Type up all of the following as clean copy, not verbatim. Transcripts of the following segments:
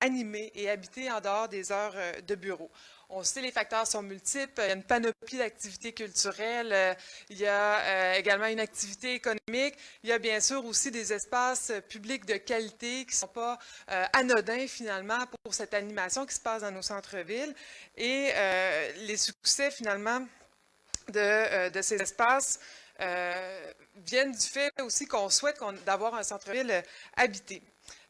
animé et habité en dehors des heures de bureau. On sait les facteurs sont multiples, il y a une panoplie d'activités culturelles, il y a également une activité économique, il y a bien sûr aussi des espaces publics de qualité qui ne sont pas anodins finalement pour cette animation qui se passe dans nos centres-villes et les succès finalement de ces espaces viennent du fait aussi qu'on souhaite d'avoir un centre-ville habité.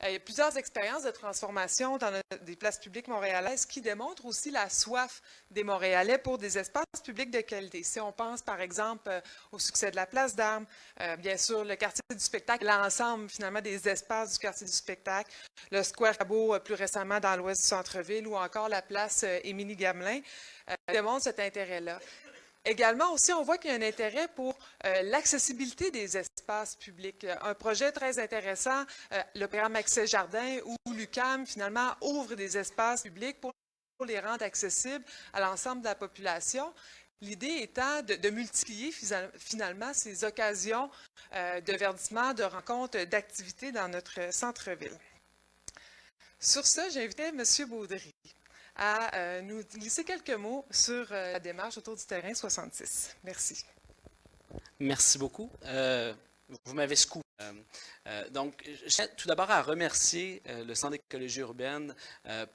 Il y a plusieurs expériences de transformation dans des places publiques montréalaises qui démontrent aussi la soif des Montréalais pour des espaces publics de qualité. Si on pense par exemple au succès de la Place d'Armes, bien sûr le quartier du spectacle, l'ensemble finalement des espaces du quartier du spectacle, le Square Cabot plus récemment dans l'ouest du centre-ville ou encore la place Émilie-Gamelin, démontrent cet intérêt-là. Également aussi, on voit qu'il y a un intérêt pour l'accessibilité des espaces publics. Un projet très intéressant, le programme Accès Jardin, où l'UQAM finalement ouvre des espaces publics pour les rendre accessibles à l'ensemble de la population. L'idée étant de multiplier finalement ces occasions de verdissement, de rencontres, d'activités dans notre centre-ville. Sur ce, j'invitais M. Baudry à nous glisser quelques mots sur la démarche autour du terrain 66. Merci. Merci beaucoup. Vous m'avez scoopé. Donc, je tiens tout d'abord à remercier le Centre d'écologie urbaine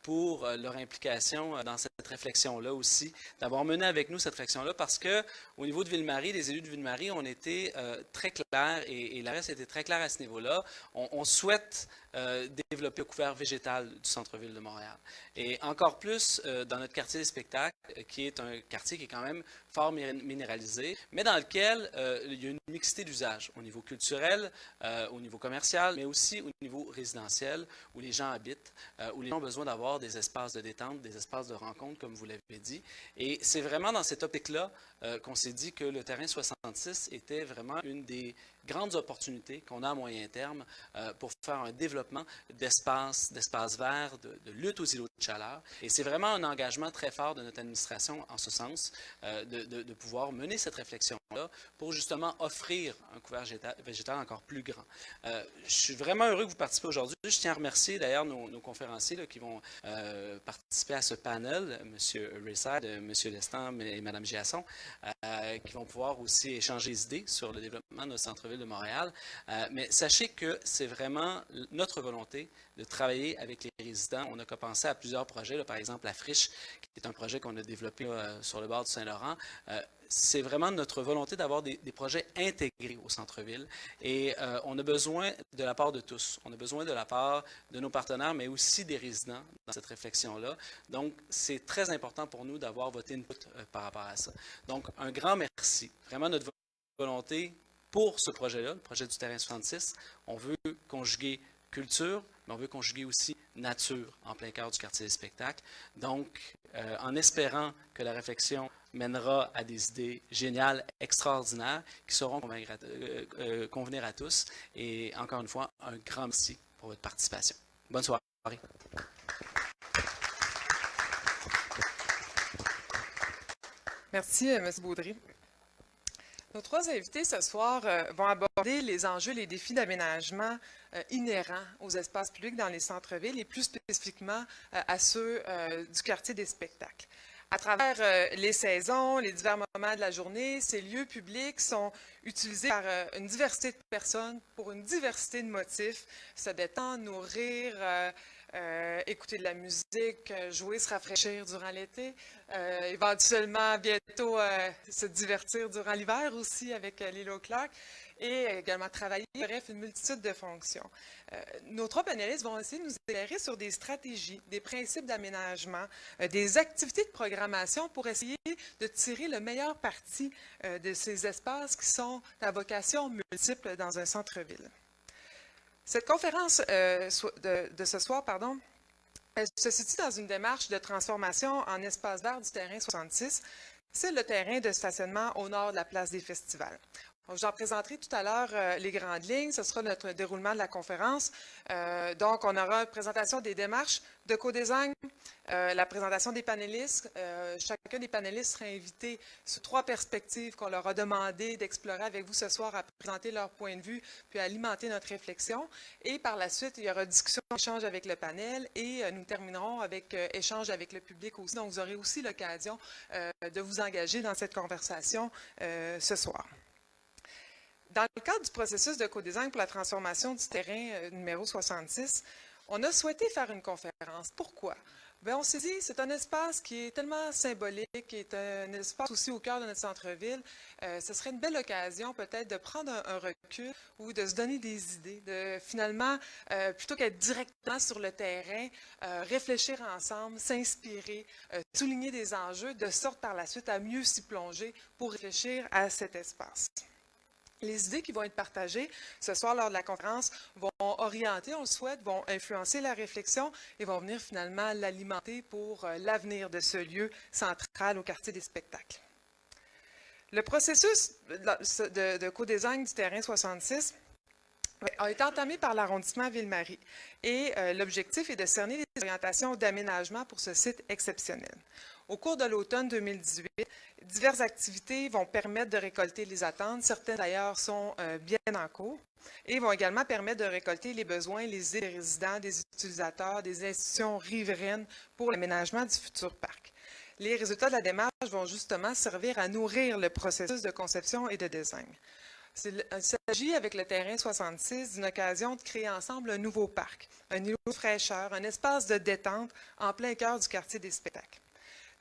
pour leur implication dans cette réflexion-là aussi, d'avoir mené avec nous cette réflexion-là, parce qu'au niveau de Ville-Marie, les élus de Ville-Marie, on était très clairs, et la reste était très claire à ce niveau-là. On souhaite développer le couvert végétal du centre-ville de Montréal. Et encore plus dans notre quartier des spectacles, qui est un quartier qui est quand même fort minéralisé, mais dans lequel il y a une mixité d'usages au niveau culturel, au niveau commercial, mais aussi au niveau résidentiel, où les gens habitent, où les gens ont besoin d'avoir des espaces de détente, des espaces de rencontre, comme vous l'avez dit. Et c'est vraiment dans cette optique-là qu'on s'est dit que le terrain 66 était vraiment une des grandes opportunités qu'on a à moyen terme pour faire un développement d'espaces verts, de lutte aux îlots de chaleur. Et c'est vraiment un engagement très fort de notre administration en ce sens, de pouvoir mener cette réflexion-là pour justement offrir un couvert végétal encore plus grand. Je suis vraiment heureux que vous participiez aujourd'hui. Je tiens à remercier d'ailleurs nos conférenciers là, qui vont participer à ce panel, M. Rissard, M. Lestan et Mme Giasson, qui vont pouvoir aussi échanger des idées sur le développement de notre centre-ville de Montréal. Mais sachez que c'est vraiment notre volonté de travailler avec les résidents. On a pensé à plusieurs projets, là, par exemple la Friche, qui est un projet qu'on a développé sur le bord du Saint-Laurent. C'est vraiment notre volonté d'avoir des projets intégrés au centre-ville. Et on a besoin de la part de tous. On a besoin de la part de nos partenaires, mais aussi des résidents dans cette réflexion-là. Donc, c'est très important pour nous d'avoir votre input par rapport à ça. Donc, un grand merci. Vraiment, notre volonté pour ce projet-là, le projet du terrain 66, on veut conjuguer culture, mais on veut conjuguer aussi nature en plein cœur du quartier des spectacles. Donc, en espérant que la réflexion mènera à des idées géniales, extraordinaires, qui sauront convenir à tous. Et encore une fois, un grand merci pour votre participation. Bonne soirée. Merci, M. Baudry. Nos trois invités ce soir vont aborder les enjeux et les défis d'aménagement inhérents aux espaces publics dans les centres-villes et plus spécifiquement à ceux du quartier des spectacles. À travers les saisons, les divers moments de la journée, ces lieux publics sont utilisés par une diversité de personnes pour une diversité de motifs, se détendre, nourrir, écouter de la musique, jouer, se rafraîchir durant l'été, éventuellement bientôt se divertir durant l'hiver aussi avec Lilo Clark et également travailler, bref, une multitude de fonctions. Nos trois panélistes vont essayer de nous éclairer sur des stratégies, des principes d'aménagement, des activités de programmation pour essayer de tirer le meilleur parti de ces espaces qui sont à vocation multiple dans un centre-ville. Cette conférence de ce soir, elle se situe dans une démarche de transformation en espace vert du terrain 66. C'est le terrain de stationnement au nord de la place des festivals. Donc, j'en présenterai tout à l'heure les grandes lignes. Ce sera notre déroulement de la conférence. Donc, on aura une présentation des démarches de co-design, la présentation des panélistes. Chacun des panélistes sera invité sur 3 perspectives qu'on leur a demandé d'explorer avec vous ce soir, à présenter leur point de vue, puis à alimenter notre réflexion. Et par la suite, il y aura discussion, échange avec le panel et nous terminerons avec échange avec le public aussi. Donc, vous aurez aussi l'occasion de vous engager dans cette conversation ce soir. Dans le cadre du processus de co-design pour la transformation du terrain numéro 66, on a souhaité faire une conférence. Pourquoi? Bien, on s'est dit, c'est un espace qui est tellement symbolique, qui est un espace aussi au cœur de notre centre-ville. Ce serait une belle occasion peut-être de prendre un recul ou de se donner des idées, de finalement, plutôt qu'être directement sur le terrain, réfléchir ensemble, s'inspirer, souligner des enjeux, de sorte par la suite à mieux s'y plonger pour réfléchir à cet espace. Les idées qui vont être partagées ce soir lors de la conférence vont orienter, on le souhaite, vont influencer la réflexion et vont venir finalement l'alimenter pour l'avenir de ce lieu central au quartier des spectacles. Le processus de co-design du terrain 66 a été entamé par l'arrondissement Ville-Marie et l'objectif est de cerner les orientations d'aménagement pour ce site exceptionnel. Au cours de l'automne 2018, diverses activités vont permettre de récolter les attentes. Certaines d'ailleurs sont bien en cours et vont également permettre de récolter les besoins, les idées des résidents, des utilisateurs, des institutions riveraines pour l'aménagement du futur parc. Les résultats de la démarche vont justement servir à nourrir le processus de conception et de design. Il s'agit, avec le terrain 66, d'une occasion de créer ensemble un nouveau parc, un îlot de fraîcheur, un espace de détente en plein cœur du quartier des spectacles.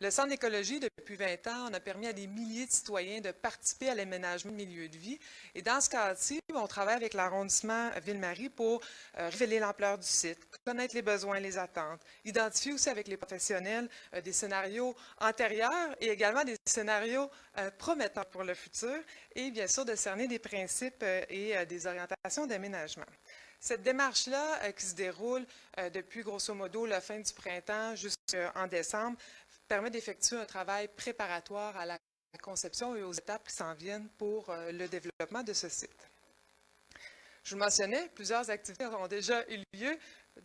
Le Centre d'écologie, depuis 20 ans, on a permis à des milliers de citoyens de participer à l'aménagement de milieux de vie. Et dans ce cadre-ci, on travaille avec l'arrondissement Ville-Marie pour révéler l'ampleur du site, connaître les besoins et les attentes, identifier aussi avec les professionnels des scénarios antérieurs et également des scénarios prometteurs pour le futur et bien sûr de cerner des principes et des orientations d'aménagement. Cette démarche-là, qui se déroule depuis grosso modo la fin du printemps jusqu'en décembre, permet d'effectuer un travail préparatoire à la conception et aux étapes qui s'en viennent pour le développement de ce site. Je vous mentionnais, plusieurs activités ont déjà eu lieu.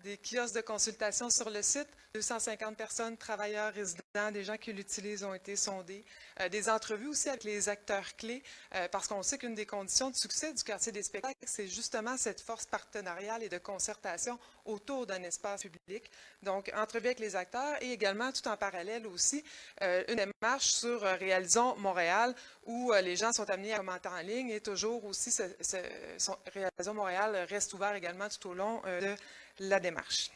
Des kiosques de consultation sur le site, 250 personnes, travailleurs, résidents, des gens qui l'utilisent ont été sondés. Des entrevues aussi avec les acteurs clés, parce qu'on sait qu'une des conditions de succès du quartier des spectacles, c'est justement cette force partenariale et de concertation autour d'un espace public. Donc, entrevues avec les acteurs et également, tout en parallèle aussi, une démarche sur Réalisons Montréal, où les gens sont amenés à commenter en ligne et toujours aussi, Réalisons Montréal reste ouvert également tout au long de la démarche.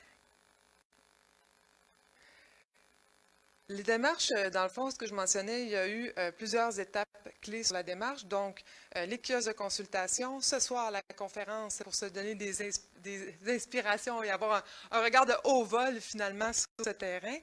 Les démarches, dans le fond, ce que je mentionnais, il y a eu plusieurs étapes clés sur la démarche. Donc, les kiosques de consultation. Ce soir, la conférence pour se donner des inspirations et avoir un regard de haut vol, finalement, sur ce terrain.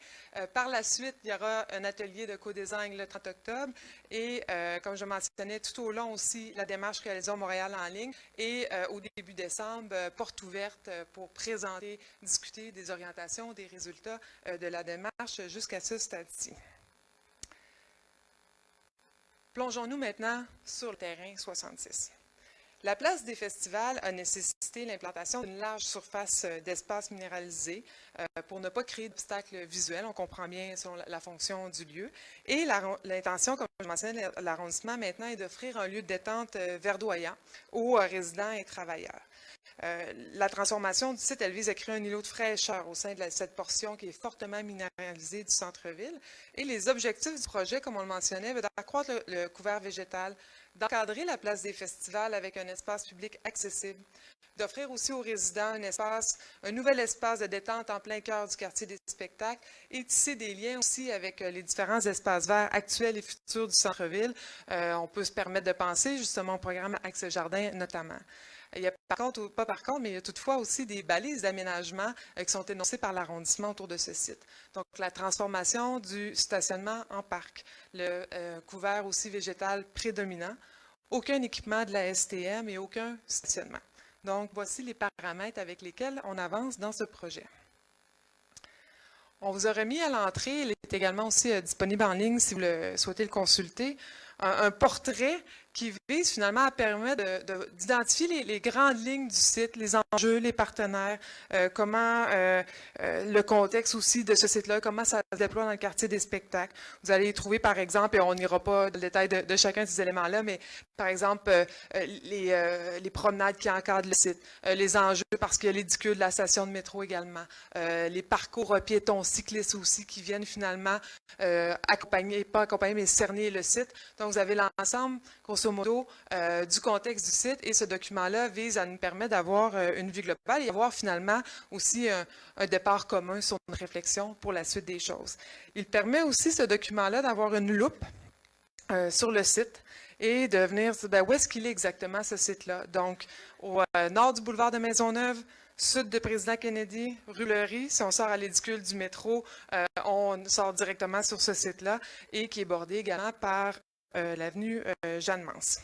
Par la suite, il y aura un atelier de co-design le 30 octobre. Et, comme je mentionnais, tout au long aussi, la démarche Réalisons Montréal en ligne. Et au début décembre, porte ouverte pour présenter, discuter des orientations, des résultats de la démarche jusqu'à ce stade-ci. Plongeons-nous maintenant sur le terrain 66. La place des festivals a nécessité l'implantation d'une large surface d'espace minéralisé pour ne pas créer d'obstacles visuels. On comprend bien selon la fonction du lieu. Et l'intention, comme je mentionnais, de l'arrondissement maintenant est d'offrir un lieu de détente verdoyant aux résidents et travailleurs. La transformation du site, elle vise à créer un îlot de fraîcheur au sein de cette portion qui est fortement minéralisée du centre-ville. Et les objectifs du projet, comme on le mentionnait, d'accroître le couvert végétal, d'encadrer la place des festivals avec un espace public accessible, d'offrir aussi aux résidents un nouvel espace de détente en plein cœur du quartier des spectacles et tisser des liens aussi avec les différents espaces verts actuels et futurs du centre-ville. On peut se permettre de penser justement au programme Accès Jardin notamment. Il y a mais il y a toutefois aussi des balises d'aménagement qui sont énoncées par l'arrondissement autour de ce site. Donc, la transformation du stationnement en parc, le couvert aussi végétal prédominant, aucun équipement de la STM et aucun stationnement. Donc, voici les paramètres avec lesquels on avance dans ce projet. On vous a remis à l'entrée, il est également aussi disponible en ligne si vous souhaitez le consulter, un portrait qui vise finalement à permettre d'identifier les grandes lignes du site, les enjeux, les partenaires, comment le contexte aussi de ce site-là, comment ça se déploie dans le quartier des spectacles. Vous allez y trouver, par exemple, et on n'ira pas dans le détail de chacun de ces éléments-là, mais par exemple, les promenades qui encadrent le site, les enjeux parce qu'il y a l'édicule de la station de métro également, les parcours piétons, cyclistes aussi qui viennent finalement accompagner, pas accompagner, mais cerner le site. Donc, vous avez l'ensemble, grosso modo, du contexte du site et ce document-là vise à nous permettre d'avoir une vue globale et avoir finalement aussi un départ commun sur une réflexion pour la suite des choses. Il permet aussi, ce document-là, d'avoir une loupe sur le site et de venir dire où est-ce qu'il est exactement ce site-là. Donc, au nord du boulevard de Maisonneuve, sud de Président Kennedy, rue Lery. Si on sort à l'édicule du métro, on sort directement sur ce site-là et qui est bordé également par l'avenue Jeanne-Mance.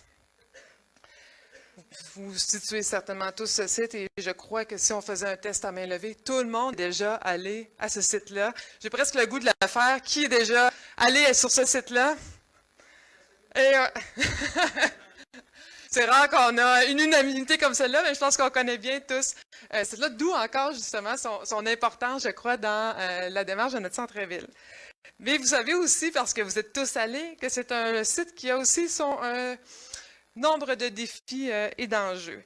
Vous situez certainement tous ce site et je crois que si on faisait un test à main levée, tout le monde est déjà allé à ce site-là. J'ai presque le goût de la faire. Qui est déjà allé sur ce site-là? Et c'est rare qu'on a une unanimité comme celle-là, mais je pense qu'on connaît bien tous. C'est là d'où encore justement son importance, je crois, dans la démarche de notre centre-ville. Mais vous savez aussi, parce que vous êtes tous allés, que c'est un site qui a aussi son nombre de défis et d'enjeux.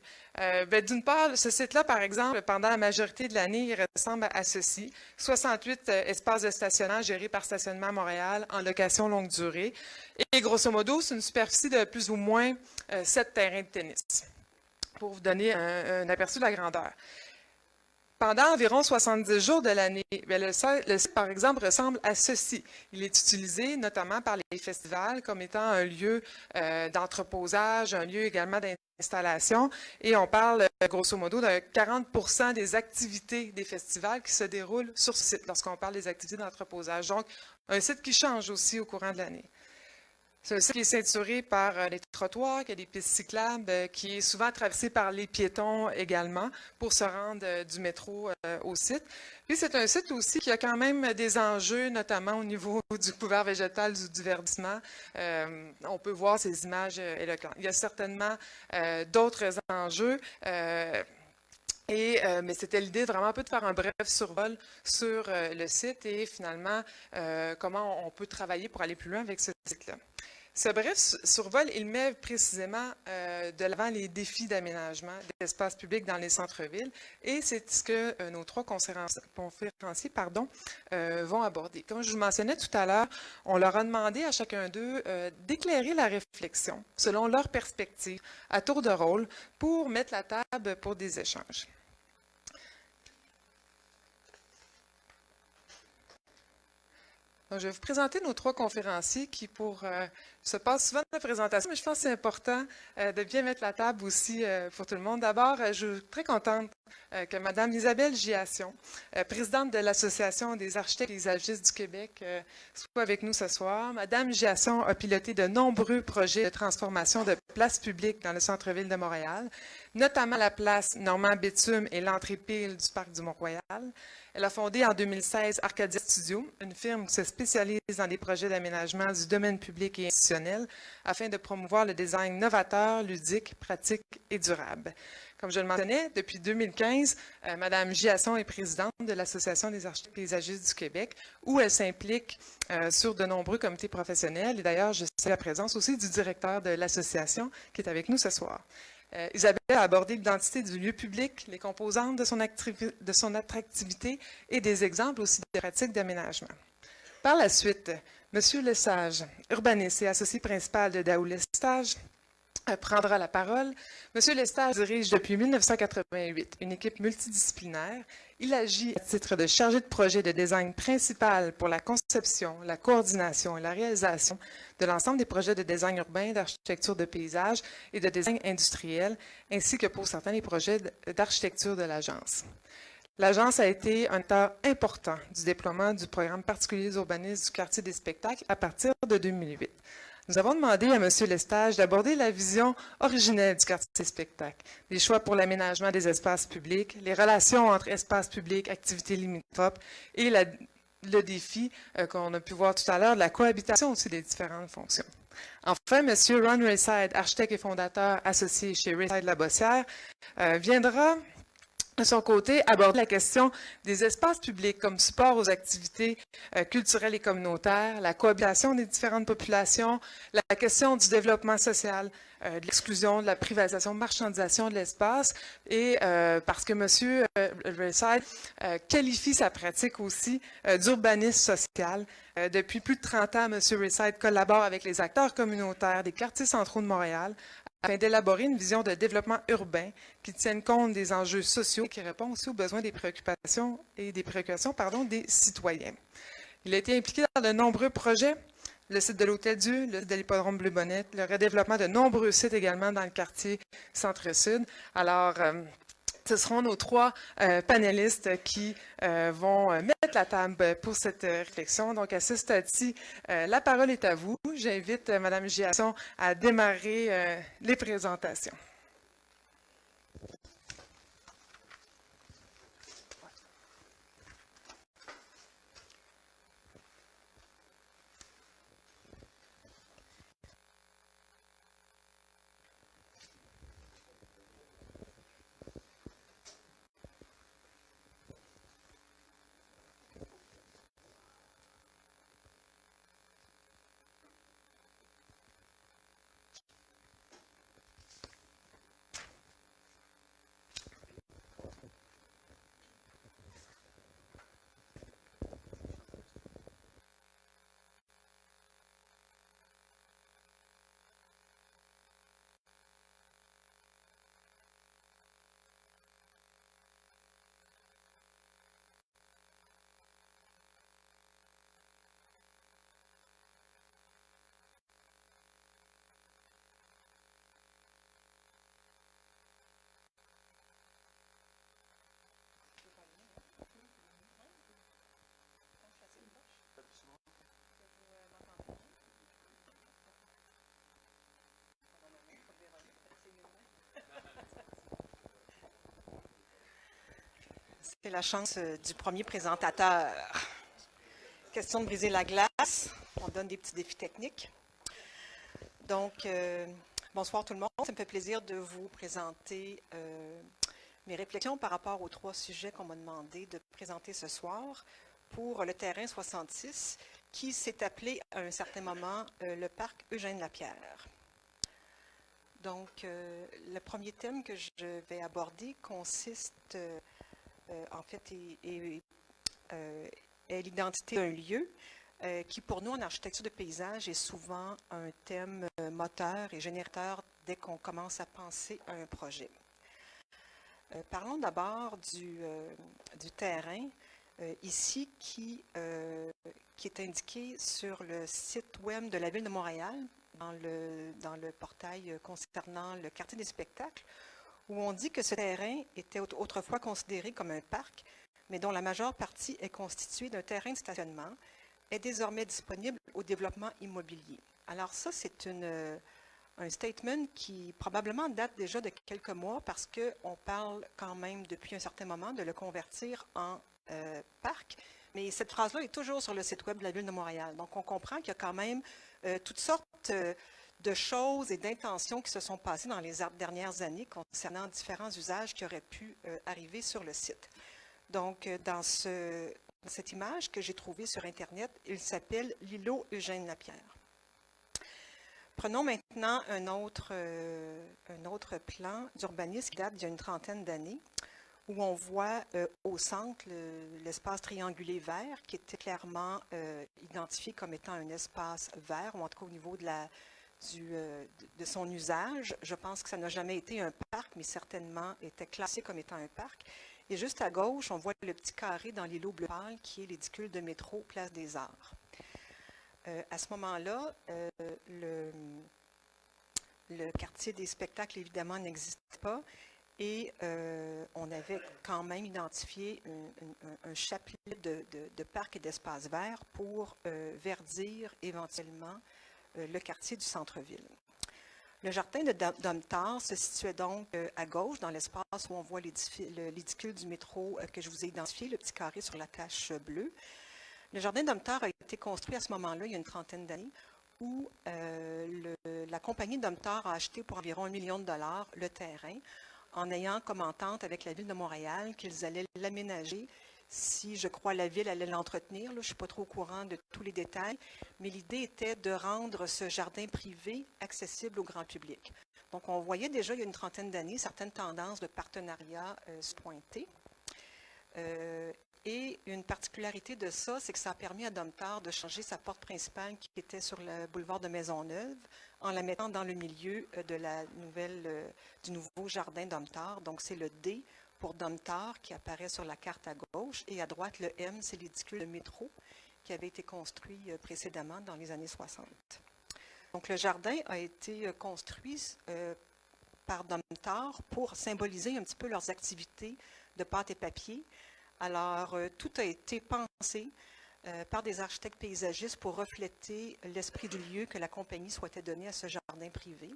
D'une part, ce site-là, par exemple, pendant la majorité de l'année, il ressemble à ceci. 68 espaces de stationnement gérés par Stationnement Montréal en location longue durée. Et grosso modo, c'est une superficie de plus ou moins 7 terrains de tennis, pour vous donner un aperçu de la grandeur. Pendant environ 70 jours de l'année, le site, par exemple, ressemble à ceci. Il est utilisé notamment par les festivals comme étant un lieu d'entreposage, un lieu également d'installation. Et on parle, grosso modo, de 40% des activités des festivals qui se déroulent sur ce site lorsqu'on parle des activités d'entreposage. Donc, un site qui change aussi au courant de l'année. C'est un site qui est ceinturé par les trottoirs, qui a des pistes cyclables, qui est souvent traversé par les piétons également pour se rendre du métro au site. Puis c'est un site aussi qui a quand même des enjeux, notamment au niveau du couvert végétal, du verdissement. On peut voir ces images éloquentes. Il y a certainement d'autres enjeux. Mais c'était l'idée vraiment un peu de faire un bref survol sur le site et finalement comment on peut travailler pour aller plus loin avec ce site-là. Ce bref survol, il met précisément de l'avant les défis d'aménagement d'espaces publics dans les centres-villes et c'est ce que nos trois conférenciers vont aborder. Comme je vous mentionnais tout à l'heure, on leur a demandé à chacun d'eux d'éclairer la réflexion selon leur perspective à tour de rôle pour mettre la table pour des échanges. Donc, je vais vous présenter nos trois conférenciers qui, se passent souvent dans la présentation, mais je pense que c'est important de bien mettre la table aussi pour tout le monde. D'abord, je suis très contente que Mme Isabelle Giasson, présidente de l'Association des architectes et paysagistes du Québec, soit avec nous ce soir. Mme Giasson a piloté de nombreux projets de transformation de places publiques dans le centre-ville de Montréal, notamment la place Normand-Bétume et l'entrée Pile du Parc du Mont-Royal. Elle a fondé en 2016 Arcadia Studio, une firme qui se spécialise dans les projets d'aménagement du domaine public et institutionnel afin de promouvoir le design novateur, ludique, pratique et durable. Comme je le mentionnais, depuis 2015, Mme Giasson est présidente de l'Association des architectes paysagistes du Québec, où elle s'implique sur de nombreux comités professionnels. Et d'ailleurs, je salue la présence aussi du directeur de l'association qui est avec nous ce soir. Isabelle a abordé l'identité du lieu public, les composantes de son attractivité et des exemples aussi de pratiques d'aménagement. Par la suite, M. Lesage, urbaniste et associé principal de Daou Lestage, prendra la parole. M. Lestage dirige depuis 1988 une équipe multidisciplinaire. Il agit à titre de chargé de projet de design principal pour la conception, la coordination et la réalisation de l'ensemble des projets de design urbain, d'architecture de paysage et de design industriel, ainsi que pour certains des projets d'architecture de l'agence. L'agence a été un acteur important du déploiement du programme particulier d'urbanisme du quartier des spectacles à partir de 2008. Nous avons demandé à M. Lestage d'aborder la vision originelle du quartier des spectacles, les choix pour l'aménagement des espaces publics, les relations entre espaces publics, activités limitrophes et la le défi qu'on a pu voir tout à l'heure de la cohabitation aussi des différentes fonctions. Enfin, M. Ron Rayside, architecte et fondateur associé chez Rayside Labossière, viendra de son côté, aborder la question des espaces publics comme support aux activités culturelles et communautaires, la cohabitation des différentes populations, la question du développement social, de l'exclusion, de la privatisation, marchandisation de l'espace, et parce que M. Rayside qualifie sa pratique aussi d'urbanisme social. Depuis plus de 30 ans, M. Rayside collabore avec les acteurs communautaires des quartiers centraux de Montréal afin d'élaborer une vision de développement urbain qui tienne compte des enjeux sociaux et qui répond aussi aux besoins des préoccupations des citoyens. Il a été impliqué dans de nombreux projets, le site de l'Hôtel-Dieu, le site de l'Hippodrome Bleu-Bonnette, le redéveloppement de nombreux sites également dans le quartier Centre-Sud. Alors, ce seront nos trois panélistes qui vont mettre la table pour cette réflexion. Donc, à ce stade-ci, la parole est à vous. J'invite Mme Giasson à démarrer les présentations. C'est la chance du premier présentateur. Question de briser la glace. On donne des petits défis techniques. Donc, bonsoir tout le monde. Ça me fait plaisir de vous présenter mes réflexions par rapport aux trois sujets qu'on m'a demandé de présenter ce soir pour le terrain 66 qui s'est appelé à un certain moment le parc Eugène-Lapierre. Donc, le premier thème que je vais aborder consiste en fait, est l'identité d'un lieu qui, pour nous, en architecture de paysage, est souvent un thème moteur et générateur dès qu'on commence à penser à un projet. Parlons d'abord du terrain, ici, qui est indiqué sur le site web de la Ville de Montréal, dans le portail concernant le quartier des spectacles, où on dit que ce terrain était autrefois considéré comme un parc, mais dont la majeure partie est constituée d'un terrain de stationnement, est désormais disponible au développement immobilier. Alors ça, c'est un statement qui probablement date déjà de quelques mois parce qu'on parle quand même depuis un certain moment de le convertir en parc, mais cette phrase-là est toujours sur le site web de la Ville de Montréal. Donc on comprend qu'il y a quand même toutes sortes de choses et d'intentions qui se sont passées dans les dernières années concernant différents usages qui auraient pu arriver sur le site. Donc, dans cette image que j'ai trouvée sur Internet, il s'appelle l'îlot Eugène-Lapierre. Prenons maintenant un autre plan d'urbanisme qui date d'il y a une trentaine d'années, où on voit au centre l'espace triangulé vert, qui était clairement identifié comme étant un espace vert, ou en tout cas au niveau de son usage. Je pense que ça n'a jamais été un parc, mais certainement était classé comme étant un parc. Et juste à gauche, on voit le petit carré dans l'îlot bleu pâle qui est l'édicule de métro Place des Arts. À ce moment-là, le quartier des spectacles, évidemment, n'existe pas. Et on avait quand même identifié un chapelet de parcs et d'espaces verts pour verdir éventuellement le quartier du centre-ville. Le jardin de Domtar se situait donc à gauche, dans l'espace où on voit l'édicule du métro que je vous ai identifié, le petit carré sur la tache bleue. Le jardin Domtar a été construit à ce moment-là, il y a une trentaine d'années, où la compagnie Domtar a acheté pour environ 1 million de dollars le terrain, en ayant comme entente avec la Ville de Montréal qu'ils allaient l'aménager si, je crois, la Ville allait l'entretenir. Je ne suis pas trop au courant de tous les détails, mais l'idée était de rendre ce jardin privé accessible au grand public. Donc, on voyait déjà, il y a une trentaine d'années, certaines tendances de partenariat se pointer. Et une particularité de ça, c'est que ça a permis à Domtar de changer sa porte principale qui était sur le boulevard de Maisonneuve en la mettant dans le milieu du nouveau jardin Domtar. Donc, c'est le D pour Domtar qui apparaît sur la carte à gauche et à droite, le M, c'est l'édicule de métro qui avait été construit précédemment dans les années 60. Donc, le jardin a été construit par Domtar pour symboliser un petit peu leurs activités de pâte et papier. Alors, tout a été pensé par des architectes paysagistes pour refléter l'esprit du lieu que la compagnie souhaitait donner à ce jardin privé.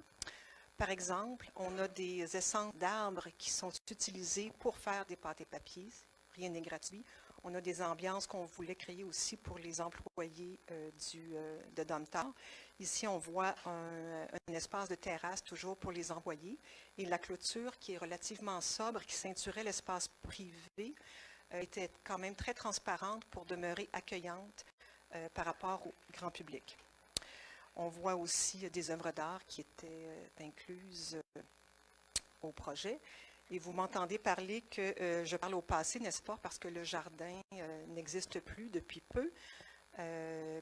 Par exemple, on a des essences d'arbres qui sont utilisées pour faire des pâtes et papiers. Rien n'est gratuit. On a des ambiances qu'on voulait créer aussi pour les employés de Domtar. Ici, on voit un espace de terrasse toujours pour les employés et la clôture qui est relativement sobre, qui ceinturait l'espace privé, était quand même très transparente pour demeurer accueillante par rapport au grand public. On voit aussi des œuvres d'art qui étaient incluses au projet. Et vous m'entendez parler que je parle au passé, n'est-ce pas, parce que le jardin n'existe plus depuis peu.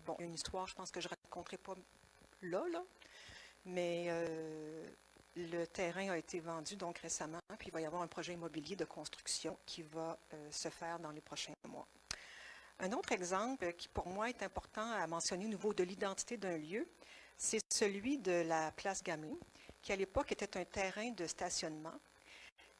Bon, une histoire, je pense que je ne raconterai pas là, mais le terrain a été vendu donc récemment, puis il va y avoir un projet immobilier de construction qui va se faire dans les prochains mois. Un autre exemple qui pour moi est important à mentionner au niveau de l'identité d'un lieu, c'est celui de la place Gamelin, qui à l'époque était un terrain de stationnement.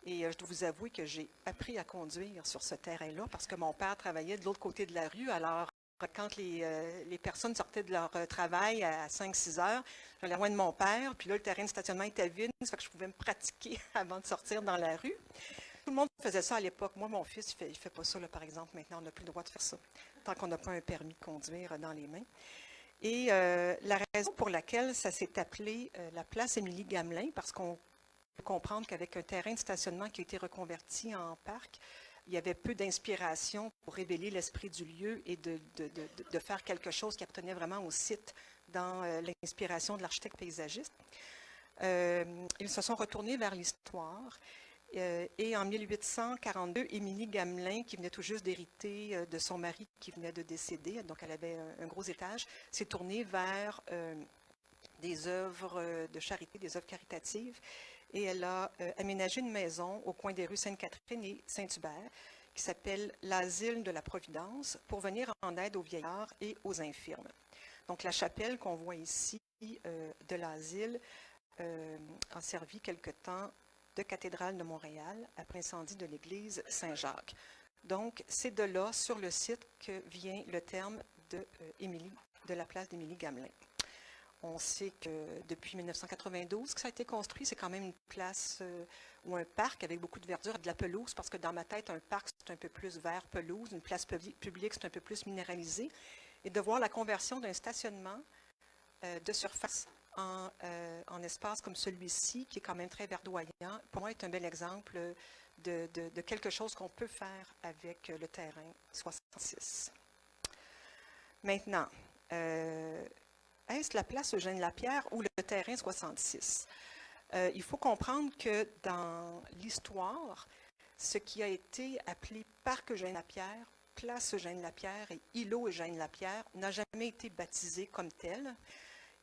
Et je dois vous avouer que j'ai appris à conduire sur ce terrain-là parce que mon père travaillait de l'autre côté de la rue. Alors, quand les personnes sortaient de leur travail à 5-6 heures, j'allais loin de mon père, puis là, le terrain de stationnement était vide, ça fait que je pouvais me pratiquer avant de sortir dans la rue. Tout le monde faisait ça à l'époque. Moi, mon fils, il ne fait pas ça, là, par exemple. Maintenant, on n'a plus le droit de faire ça, tant qu'on n'a pas un permis de conduire dans les mains. Et la raison pour laquelle ça s'est appelé la place Émilie-Gamelin, parce qu'on peut comprendre qu'avec un terrain de stationnement qui a été reconverti en parc, il y avait peu d'inspiration pour révéler l'esprit du lieu et de faire quelque chose qui appartenait vraiment au site dans l'inspiration de l'architecte paysagiste. Ils se sont retournés vers l'histoire et en 1842, Émilie Gamelin, qui venait tout juste d'hériter de son mari qui venait de décéder, donc elle avait un gros étage, s'est tournée vers des œuvres de charité, des œuvres caritatives. Et elle a aménagé une maison au coin des rues Sainte-Catherine et Saint-Hubert qui s'appelle l'Asile de la Providence pour venir en aide aux vieillards et aux infirmes. Donc la chapelle qu'on voit ici de l'asile a servi quelque temps de cathédrale de Montréal après incendie de l'église Saint-Jacques. Donc c'est de là, sur le site, que vient le terme de la place d'Émilie Gamelin. On sait que depuis 1992 que ça a été construit, c'est quand même une place ou un parc avec beaucoup de verdure, de la pelouse, parce que dans ma tête, un parc, c'est un peu plus vert pelouse, une place publique, c'est un peu plus minéralisé. Et de voir la conversion d'un stationnement de surface en espace comme celui-ci, qui est quand même très verdoyant, pour moi, est un bel exemple de quelque chose qu'on peut faire avec le terrain 66. Maintenant, est-ce la place Eugène-Lapierre ou le terrain 66? Il faut comprendre que dans l'histoire, ce qui a été appelé Parc Eugène-Lapierre, Place Eugène-Lapierre et îlot Eugène-Lapierre n'a jamais été baptisé comme tel.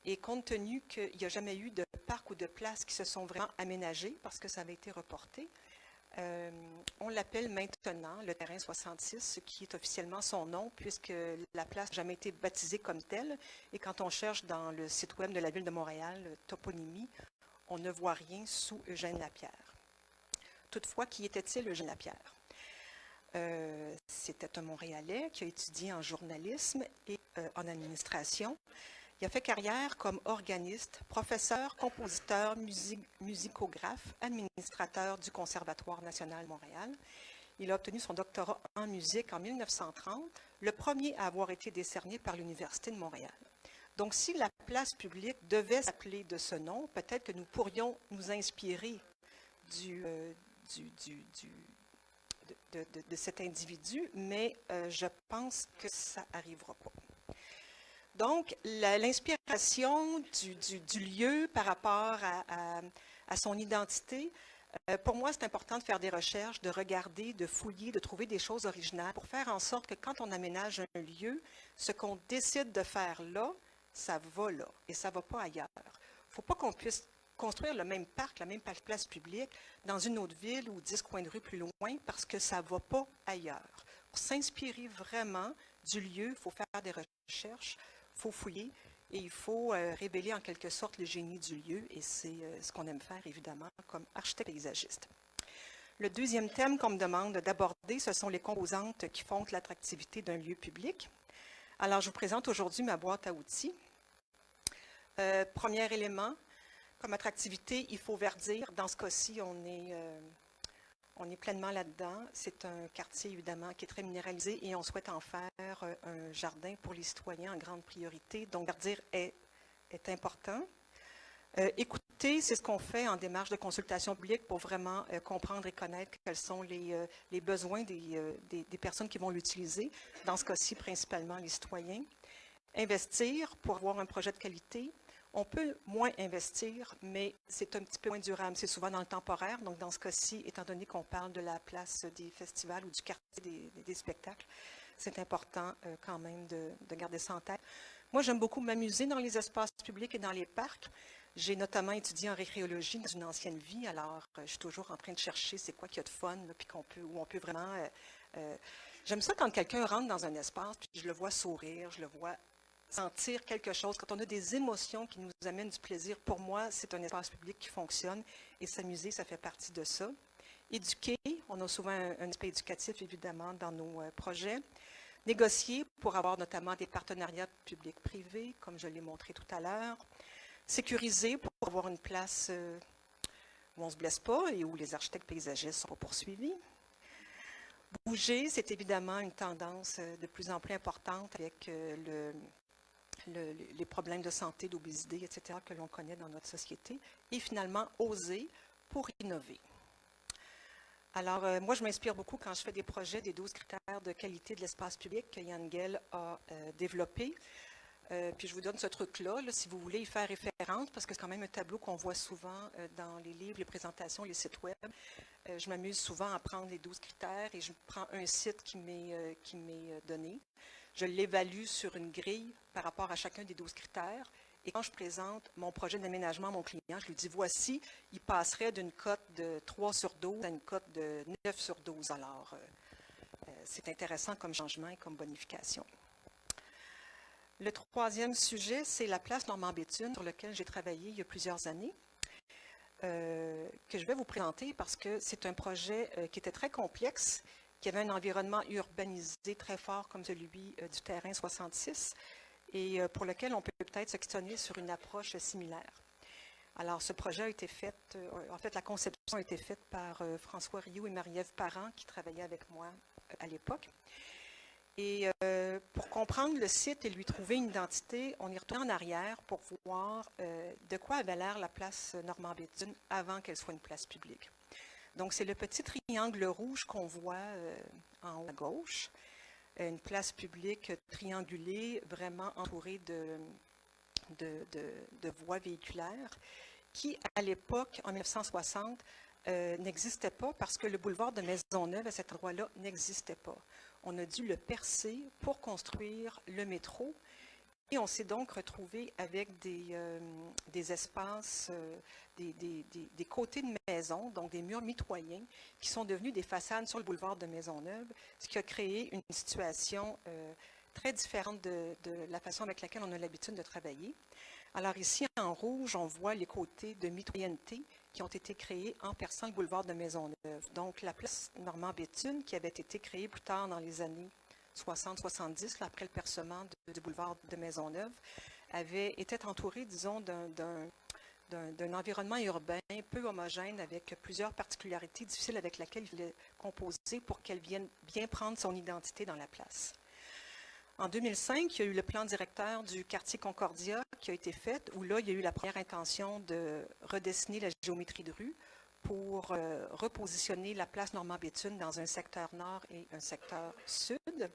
Et compte tenu qu'il n'y a jamais eu de parc ou de place qui se sont vraiment aménagés parce que ça avait été reporté, on l'appelle maintenant le terrain 66, ce qui est officiellement son nom, puisque la place n'a jamais été baptisée comme telle. Et quand on cherche dans le site web de la Ville de Montréal, toponymie, on ne voit rien sous Eugène Lapierre. Toutefois, qui était-il Eugène Lapierre? C'était un Montréalais qui a étudié en journalisme et en administration. Il a fait carrière comme organiste, professeur, compositeur, musicographe, administrateur du Conservatoire national de Montréal. Il a obtenu son doctorat en musique en 1930, le premier à avoir été décerné par l'Université de Montréal. Donc, si la place publique devait s'appeler de ce nom, peut-être que nous pourrions nous inspirer de cet individu, mais je pense que ça n'arrivera pas. Donc, l'inspiration du lieu par rapport à son identité, pour moi, c'est important de faire des recherches, de regarder, de fouiller, de trouver des choses originales pour faire en sorte que quand on aménage un lieu, ce qu'on décide de faire là, ça va là et ça ne va pas ailleurs. Il ne faut pas qu'on puisse construire le même parc, la même place publique dans une autre ville ou 10 coins de rue plus loin parce que ça ne va pas ailleurs. Pour s'inspirer vraiment du lieu, il faut faire des recherches, il faut fouiller et il faut révéler en quelque sorte le génie du lieu et c'est ce qu'on aime faire évidemment comme architecte paysagiste. Le deuxième thème qu'on me demande d'aborder, ce sont les composantes qui font l'attractivité d'un lieu public. Alors, je vous présente aujourd'hui ma boîte à outils. Premier élément, comme attractivité, il faut verdir. Dans ce cas-ci, on est pleinement là-dedans. C'est un quartier, évidemment, qui est très minéralisé et on souhaite en faire un jardin pour les citoyens en grande priorité. Donc, verdir est important. Écouter, c'est ce qu'on fait en démarche de consultation publique pour vraiment comprendre et connaître quels sont les besoins des personnes qui vont l'utiliser. Dans ce cas-ci, principalement les citoyens. Investir pour avoir un projet de qualité. On peut moins investir, mais c'est un petit peu moins durable. C'est souvent dans le temporaire. Donc, dans ce cas-ci, étant donné qu'on parle de la place des festivals ou du quartier des spectacles, c'est important quand même de garder ça en tête. Moi, j'aime beaucoup m'amuser dans les espaces publics et dans les parcs. J'ai notamment étudié en récréologie dans une ancienne vie. Alors, je suis toujours en train de chercher c'est quoi qu'il y a de fun, là, puis où on peut vraiment... J'aime ça quand quelqu'un rentre dans un espace, puis je le vois sourire, je le vois sentir quelque chose, quand on a des émotions qui nous amènent du plaisir, pour moi, c'est un espace public qui fonctionne et s'amuser, ça fait partie de ça. Éduquer, on a souvent un aspect éducatif, évidemment, dans nos projets. Négocier pour avoir notamment des partenariats publics-privés, comme je l'ai montré tout à l'heure. Sécuriser pour avoir une place où on ne se blesse pas et où les architectes paysagistes ne sont pas poursuivis. Bouger, c'est évidemment une tendance de plus en plus importante avec les problèmes de santé, d'obésité, etc., que l'on connaît dans notre société. Et finalement, oser pour innover. Alors, moi, je m'inspire beaucoup quand je fais des projets des 12 critères de qualité de l'espace public que Jan Gehl a développé. Puis je vous donne ce truc-là, là, si vous voulez y faire référence, parce que c'est quand même un tableau qu'on voit souvent dans les livres, les présentations, les sites web. Je m'amuse souvent à prendre les 12 critères et je prends un site qui m'est donné. Je l'évalue sur une grille par rapport à chacun des 12 critères. Et quand je présente mon projet d'aménagement à mon client, je lui dis, voici, il passerait d'une cote de 3 sur 12 à une cote de 9 sur 12. Alors, c'est intéressant comme changement et comme bonification. Le troisième sujet, c'est la place Normand-Béthune, sur laquelle j'ai travaillé il y a plusieurs années, que je vais vous présenter parce que c'est un projet qui était très complexe, qui avait un environnement urbanisé très fort comme celui du terrain 66 et pour lequel on peut peut-être se questionner sur une approche similaire. Alors, ce projet a été fait, en fait, la conception a été faite par François Rioux et Marie-Ève Parent, qui travaillaient avec moi à l'époque. Et pour comprendre le site et lui trouver une identité, on est retourné en arrière pour voir de quoi avait l'air la place Normand-Béthune avant qu'elle soit une place publique. Donc, c'est le petit triangle rouge qu'on voit en haut à gauche, une place publique triangulée, vraiment entourée de voies véhiculaires, qui, à l'époque, en 1960, n'existait pas parce que le boulevard de Maisonneuve, à cet endroit-là, n'existait pas. On a dû le percer pour construire le métro et on s'est donc retrouvé avec des espaces, des côtés de maisons, donc des murs mitoyens, qui sont devenus des façades sur le boulevard de Maisonneuve, ce qui a créé une situation très différente de la façon avec laquelle on a l'habitude de travailler. Alors ici, en rouge, on voit les côtés de mitoyenneté qui ont été créés en perçant le boulevard de Maisonneuve. Donc, la place Normand-Béthune, qui avait été créée plus tard dans les années 60-70, après le percement du boulevard de Maisonneuve, était entourée, disons, d'un environnement urbain peu homogène avec plusieurs particularités difficiles avec lesquelles il fallait composer pour qu'elle vienne bien prendre son identité dans la place. En 2005, il y a eu le plan directeur du quartier Concordia qui a été fait, où là, il y a eu la première intention de redessiner la géométrie de rue pour repositionner la place Normand-Béthune dans un secteur nord et un secteur sud.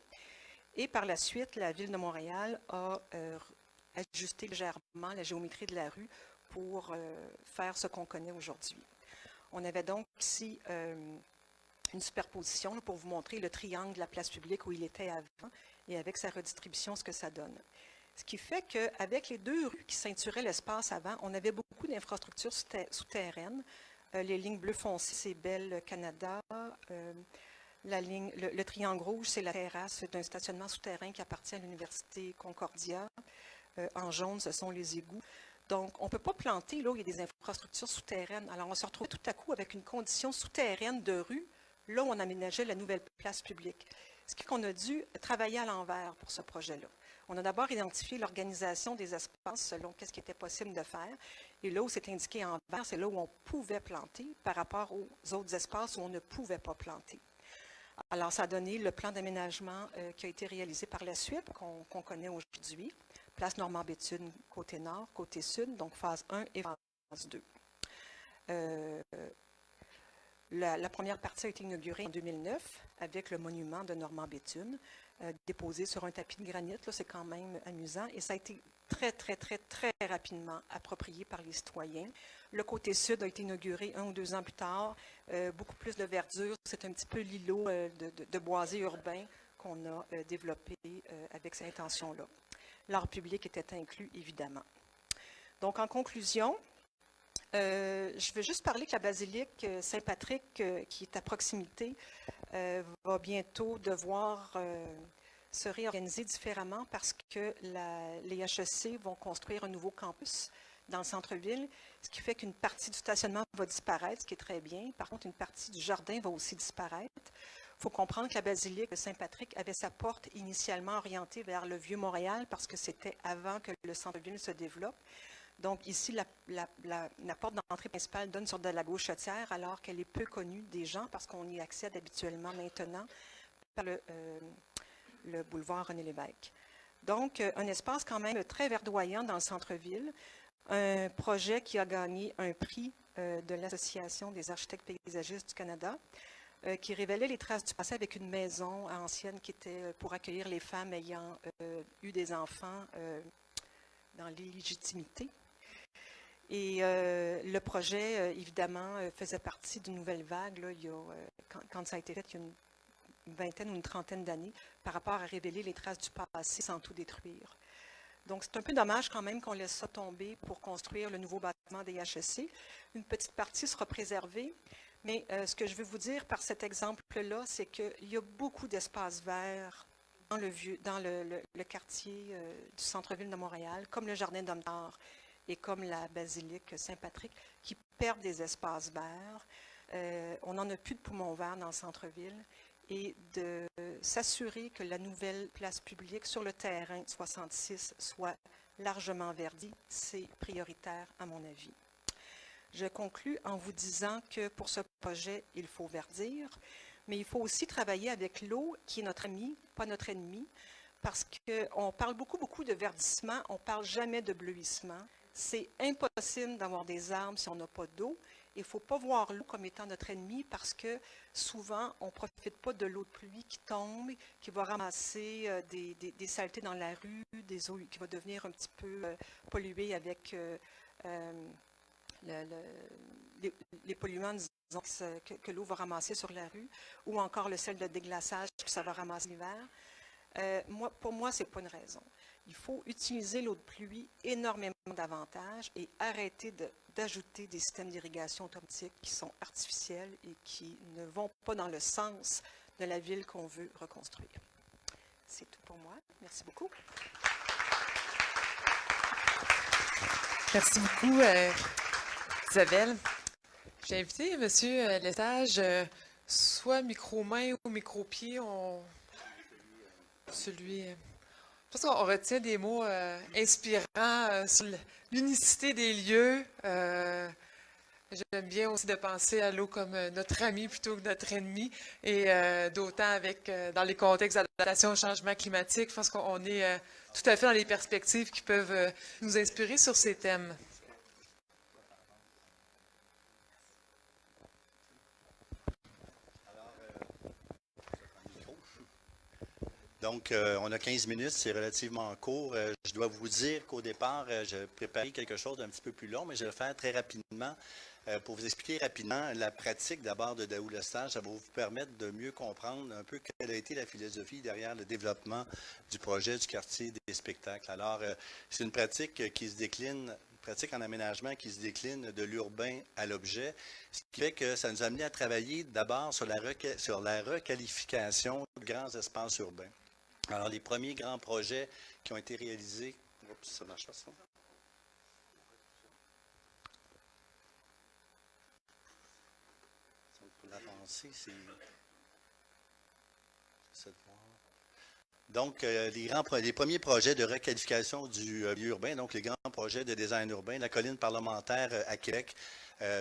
Et par la suite, la Ville de Montréal a ajusté légèrement la géométrie de la rue pour faire ce qu'on connaît aujourd'hui. On avait donc ici une superposition pour vous montrer le triangle de la place publique où il était avant et avec sa redistribution, ce que ça donne. Ce qui fait qu'avec les deux rues qui ceinturaient l'espace avant, on avait beaucoup d'infrastructures souterraines. Les lignes bleu foncé, c'est Bell Canada. Le triangle rouge, c'est la terrasse d'un stationnement souterrain qui appartient à l'Université Concordia. En jaune, ce sont les égouts. Donc, on ne peut pas planter là où il y a des infrastructures souterraines. Alors, on se retrouve tout à coup avec une condition souterraine de rue, là où on aménageait la nouvelle place publique. Ce qui fait qu'on a dû travailler à l'envers pour ce projet-là. On a d'abord identifié l'organisation des espaces selon ce qui était possible de faire. Et là où c'est indiqué en vert, c'est là où on pouvait planter par rapport aux autres espaces où on ne pouvait pas planter. Alors, ça a donné le plan d'aménagement qui a été réalisé par la suite, qu'on connaît aujourd'hui. Place Normand-Béthune, côté nord, côté sud, donc phase 1 et phase 2. La première partie a été inaugurée en 2009 avec le monument de Normand-Béthune, déposé sur un tapis de granit. C'est quand même amusant. Et ça a été très, très, très, très rapidement approprié par les citoyens. Le côté sud a été inauguré 1 ou 2 ans plus tard. Beaucoup plus de verdure. C'est un petit peu l'îlot de boisé urbain qu'on a développé avec cette intention-là. L'art public était inclus, évidemment. Donc, en conclusion, je veux juste parler que la basilique Saint-Patrick, qui est à proximité, va bientôt devoir se réorganiser différemment parce que les HEC vont construire un nouveau campus dans le centre-ville, ce qui fait qu'une partie du stationnement va disparaître, ce qui est très bien. Par contre, une partie du jardin va aussi disparaître. Il faut comprendre que la basilique Saint-Patrick avait sa porte initialement orientée vers le Vieux-Montréal parce que c'était avant que le centre-ville se développe. Donc ici, la porte d'entrée principale donne sur de la Gauchetière alors qu'elle est peu connue des gens parce qu'on y accède habituellement maintenant par le boulevard René-Lévesque. Donc, un espace quand même très verdoyant dans le centre-ville, un projet qui a gagné un prix de l'Association des architectes paysagistes du Canada, qui révélait les traces du passé avec une maison ancienne qui était pour accueillir les femmes ayant eu des enfants dans l'illégitimité. Et le projet, évidemment, faisait partie d'une nouvelle vague, là, quand ça a été fait il y a une vingtaine ou une trentaine d'années, par rapport à révéler les traces du passé sans tout détruire. Donc, c'est un peu dommage quand même qu'on laisse ça tomber pour construire le nouveau bâtiment des HEC. Une petite partie sera préservée, mais ce que je veux vous dire par cet exemple-là, c'est qu'il y a beaucoup d'espaces verts dans le quartier du centre-ville de Montréal, comme le Jardin d'Homme-d'Art et comme la basilique Saint-Patrick, qui perdent des espaces verts. On n'en a plus de poumons verts dans le centre-ville. Et de s'assurer que la nouvelle place publique sur le terrain 66 soit largement verdie, c'est prioritaire à mon avis. Je conclus en vous disant que pour ce projet, il faut verdir, mais il faut aussi travailler avec l'eau qui est notre ami, pas notre ennemi, parce qu'on parle beaucoup de verdissement, on ne parle jamais de bleuissement. C'est impossible d'avoir des arbres si on n'a pas d'eau. Il ne faut pas voir l'eau comme étant notre ennemi parce que souvent, on ne profite pas de l'eau de pluie qui tombe, qui va ramasser des saletés dans la rue, des eaux qui vont devenir un petit peu polluées avec les polluants, disons, que l'eau va ramasser sur la rue, ou encore le sel de déglaçage que ça va ramasser l'hiver. Pour moi, ce n'est pas une raison. Il faut utiliser l'eau de pluie énormément davantage et arrêter d'ajouter des systèmes d'irrigation automatiques qui sont artificiels et qui ne vont pas dans le sens de la ville qu'on veut reconstruire. C'est tout pour moi. Merci beaucoup. Merci beaucoup, Isabelle. J'ai invité M. Lesage, soit micro-main ou micro-pied. Celui... Je pense qu'on retient des mots inspirants sur l'unicité des lieux. J'aime bien aussi de penser à l'eau comme notre ami plutôt que notre ennemi, et d'autant avec dans les contextes d'adaptation au changement climatique, je pense qu'on est tout à fait dans les perspectives qui peuvent nous inspirer sur ces thèmes. Donc, on a 15 minutes, c'est relativement court. Je dois vous dire qu'au départ, j'ai préparé quelque chose d'un petit peu plus long, mais je vais le faire très rapidement. Pour vous expliquer rapidement la pratique d'abord de Daou le stage, ça va vous permettre de mieux comprendre un peu quelle a été la philosophie derrière le développement du projet du quartier des spectacles. Alors, c'est une pratique qui se décline, pratique en aménagement qui se décline de l'urbain à l'objet, ce qui fait que ça nous a amené à travailler d'abord sur la requalification de grands espaces urbains. Alors, les premiers grands projets qui ont été réalisés... Oups, ça marche pas, ça? Pour l'avancer, c'est... Donc, les premiers projets de requalification du milieu urbain, donc les grands projets de design urbain, la colline parlementaire à Québec,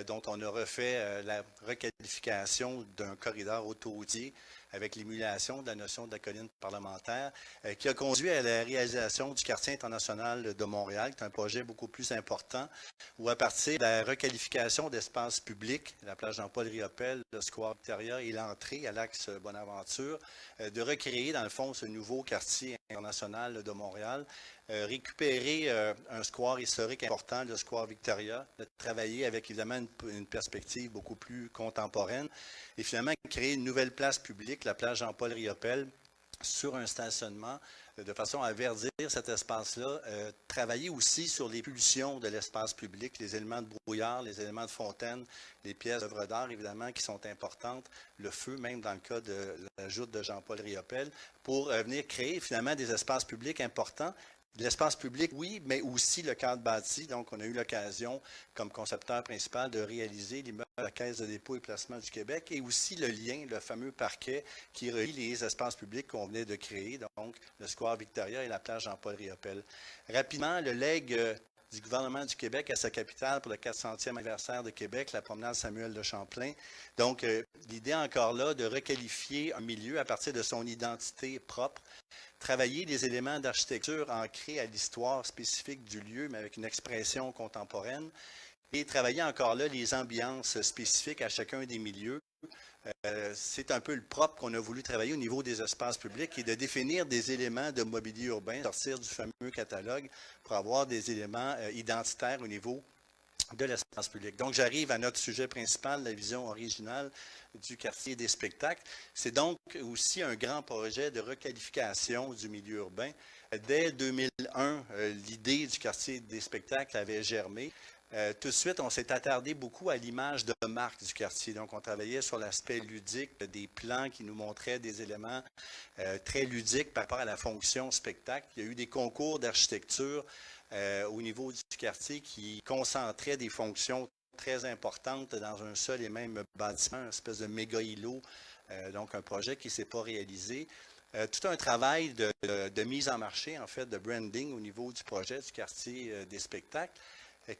dont on a refait la requalification d'un corridor autoroutier avec l'émulation de la notion de la colline parlementaire, qui a conduit à la réalisation du quartier international de Montréal, qui est un projet beaucoup plus important, où à partir de la requalification d'espaces publics, la plage Jean-Paul Riopelle, le square Victoria et l'entrée à l'axe Bonaventure, de recréer dans le fond ce nouveau quartier international de Montréal, récupérer un square historique important, le square Victoria, de travailler avec évidemment une perspective beaucoup plus contemporaine et finalement créer une nouvelle place publique, la plage Jean-Paul Riopelle, sur un stationnement de façon à verdir cet espace-là, travailler aussi sur les pulsions de l'espace public, les éléments de brouillard, les éléments de fontaine, les pièces d'œuvres d'art évidemment qui sont importantes, le feu même dans le cas de la joute de Jean-Paul Riopelle, pour venir créer finalement des espaces publics importants. L'espace public, oui, mais aussi le cadre bâti. Donc, on a eu l'occasion, comme concepteur principal, de réaliser l'immeuble de la Caisse de dépôt et placement du Québec et aussi le lien, le fameux parquet qui relie les espaces publics qu'on venait de créer, donc le square Victoria et la plage Jean-Paul Riopelle. Rapidement, le legs du gouvernement du Québec à sa capitale pour le 400e anniversaire de Québec, la promenade Samuel de Champlain. Donc, l'idée encore là de requalifier un milieu à partir de son identité propre, travailler des éléments d'architecture ancrés à l'histoire spécifique du lieu, mais avec une expression contemporaine, et travailler encore là les ambiances spécifiques à chacun des milieux. C'est un peu le propre qu'on a voulu travailler au niveau des espaces publics et de définir des éléments de mobilier urbain, sortir du fameux catalogue pour avoir des éléments identitaires au niveau de l'espace public. Donc, j'arrive à notre sujet principal, la vision originale du quartier des spectacles. C'est donc aussi un grand projet de requalification du milieu urbain. Dès 2001, l'idée du quartier des spectacles avait germé. Tout de suite, on s'est attardé beaucoup à l'image de marque du quartier. Donc, on travaillait sur l'aspect ludique des plans qui nous montraient des éléments très ludiques par rapport à la fonction spectacle. Il y a eu des concours d'architecture au niveau du quartier qui concentraient des fonctions très importantes dans un seul et même bâtiment, une espèce de méga îlot, donc un projet qui ne s'est pas réalisé. Tout un travail de mise en marché, en fait, de branding au niveau du projet du quartier des spectacles.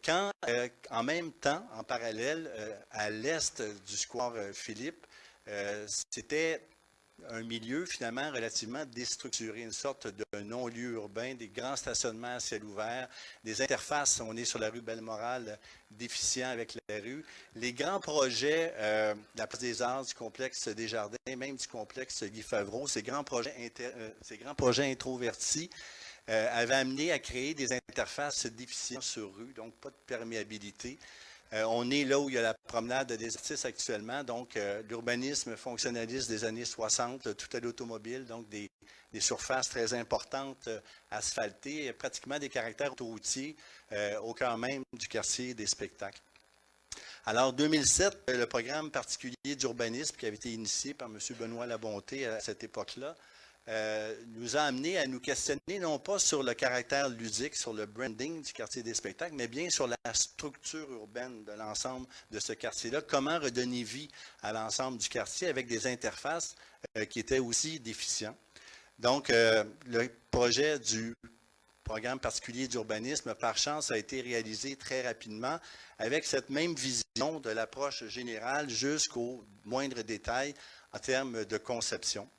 Quand, en même temps, en parallèle, à l'est du square Philippe, c'était un milieu finalement relativement déstructuré, une sorte de non-lieu urbain, des grands stationnements à ciel ouvert, des interfaces, on est sur la rue Belle-Morale, déficients avec la rue. Les grands projets de la Place des Arts, du complexe Desjardins, même du complexe Guy Favreau, ces grands projets introvertis, avait amené à créer des interfaces déficientes sur rue, donc pas de perméabilité. On est là où il y a la promenade des artistes actuellement, donc l'urbanisme fonctionnaliste des années 60, tout à l'automobile, donc des surfaces très importantes asphaltées, pratiquement des caractères autoroutiers au cœur même du quartier des spectacles. Alors, 2007, le programme particulier d'urbanisme qui avait été initié par M. Benoît Labonté à cette époque-là, nous a amené à nous questionner non pas sur le caractère ludique, sur le branding du quartier des spectacles, mais bien sur la structure urbaine de l'ensemble de ce quartier-là. Comment redonner vie à l'ensemble du quartier avec des interfaces qui étaient aussi déficientes. Donc, le projet du programme particulier d'urbanisme, par chance, a été réalisé très rapidement avec cette même vision de l'approche générale jusqu'au moindre détail en termes de conception.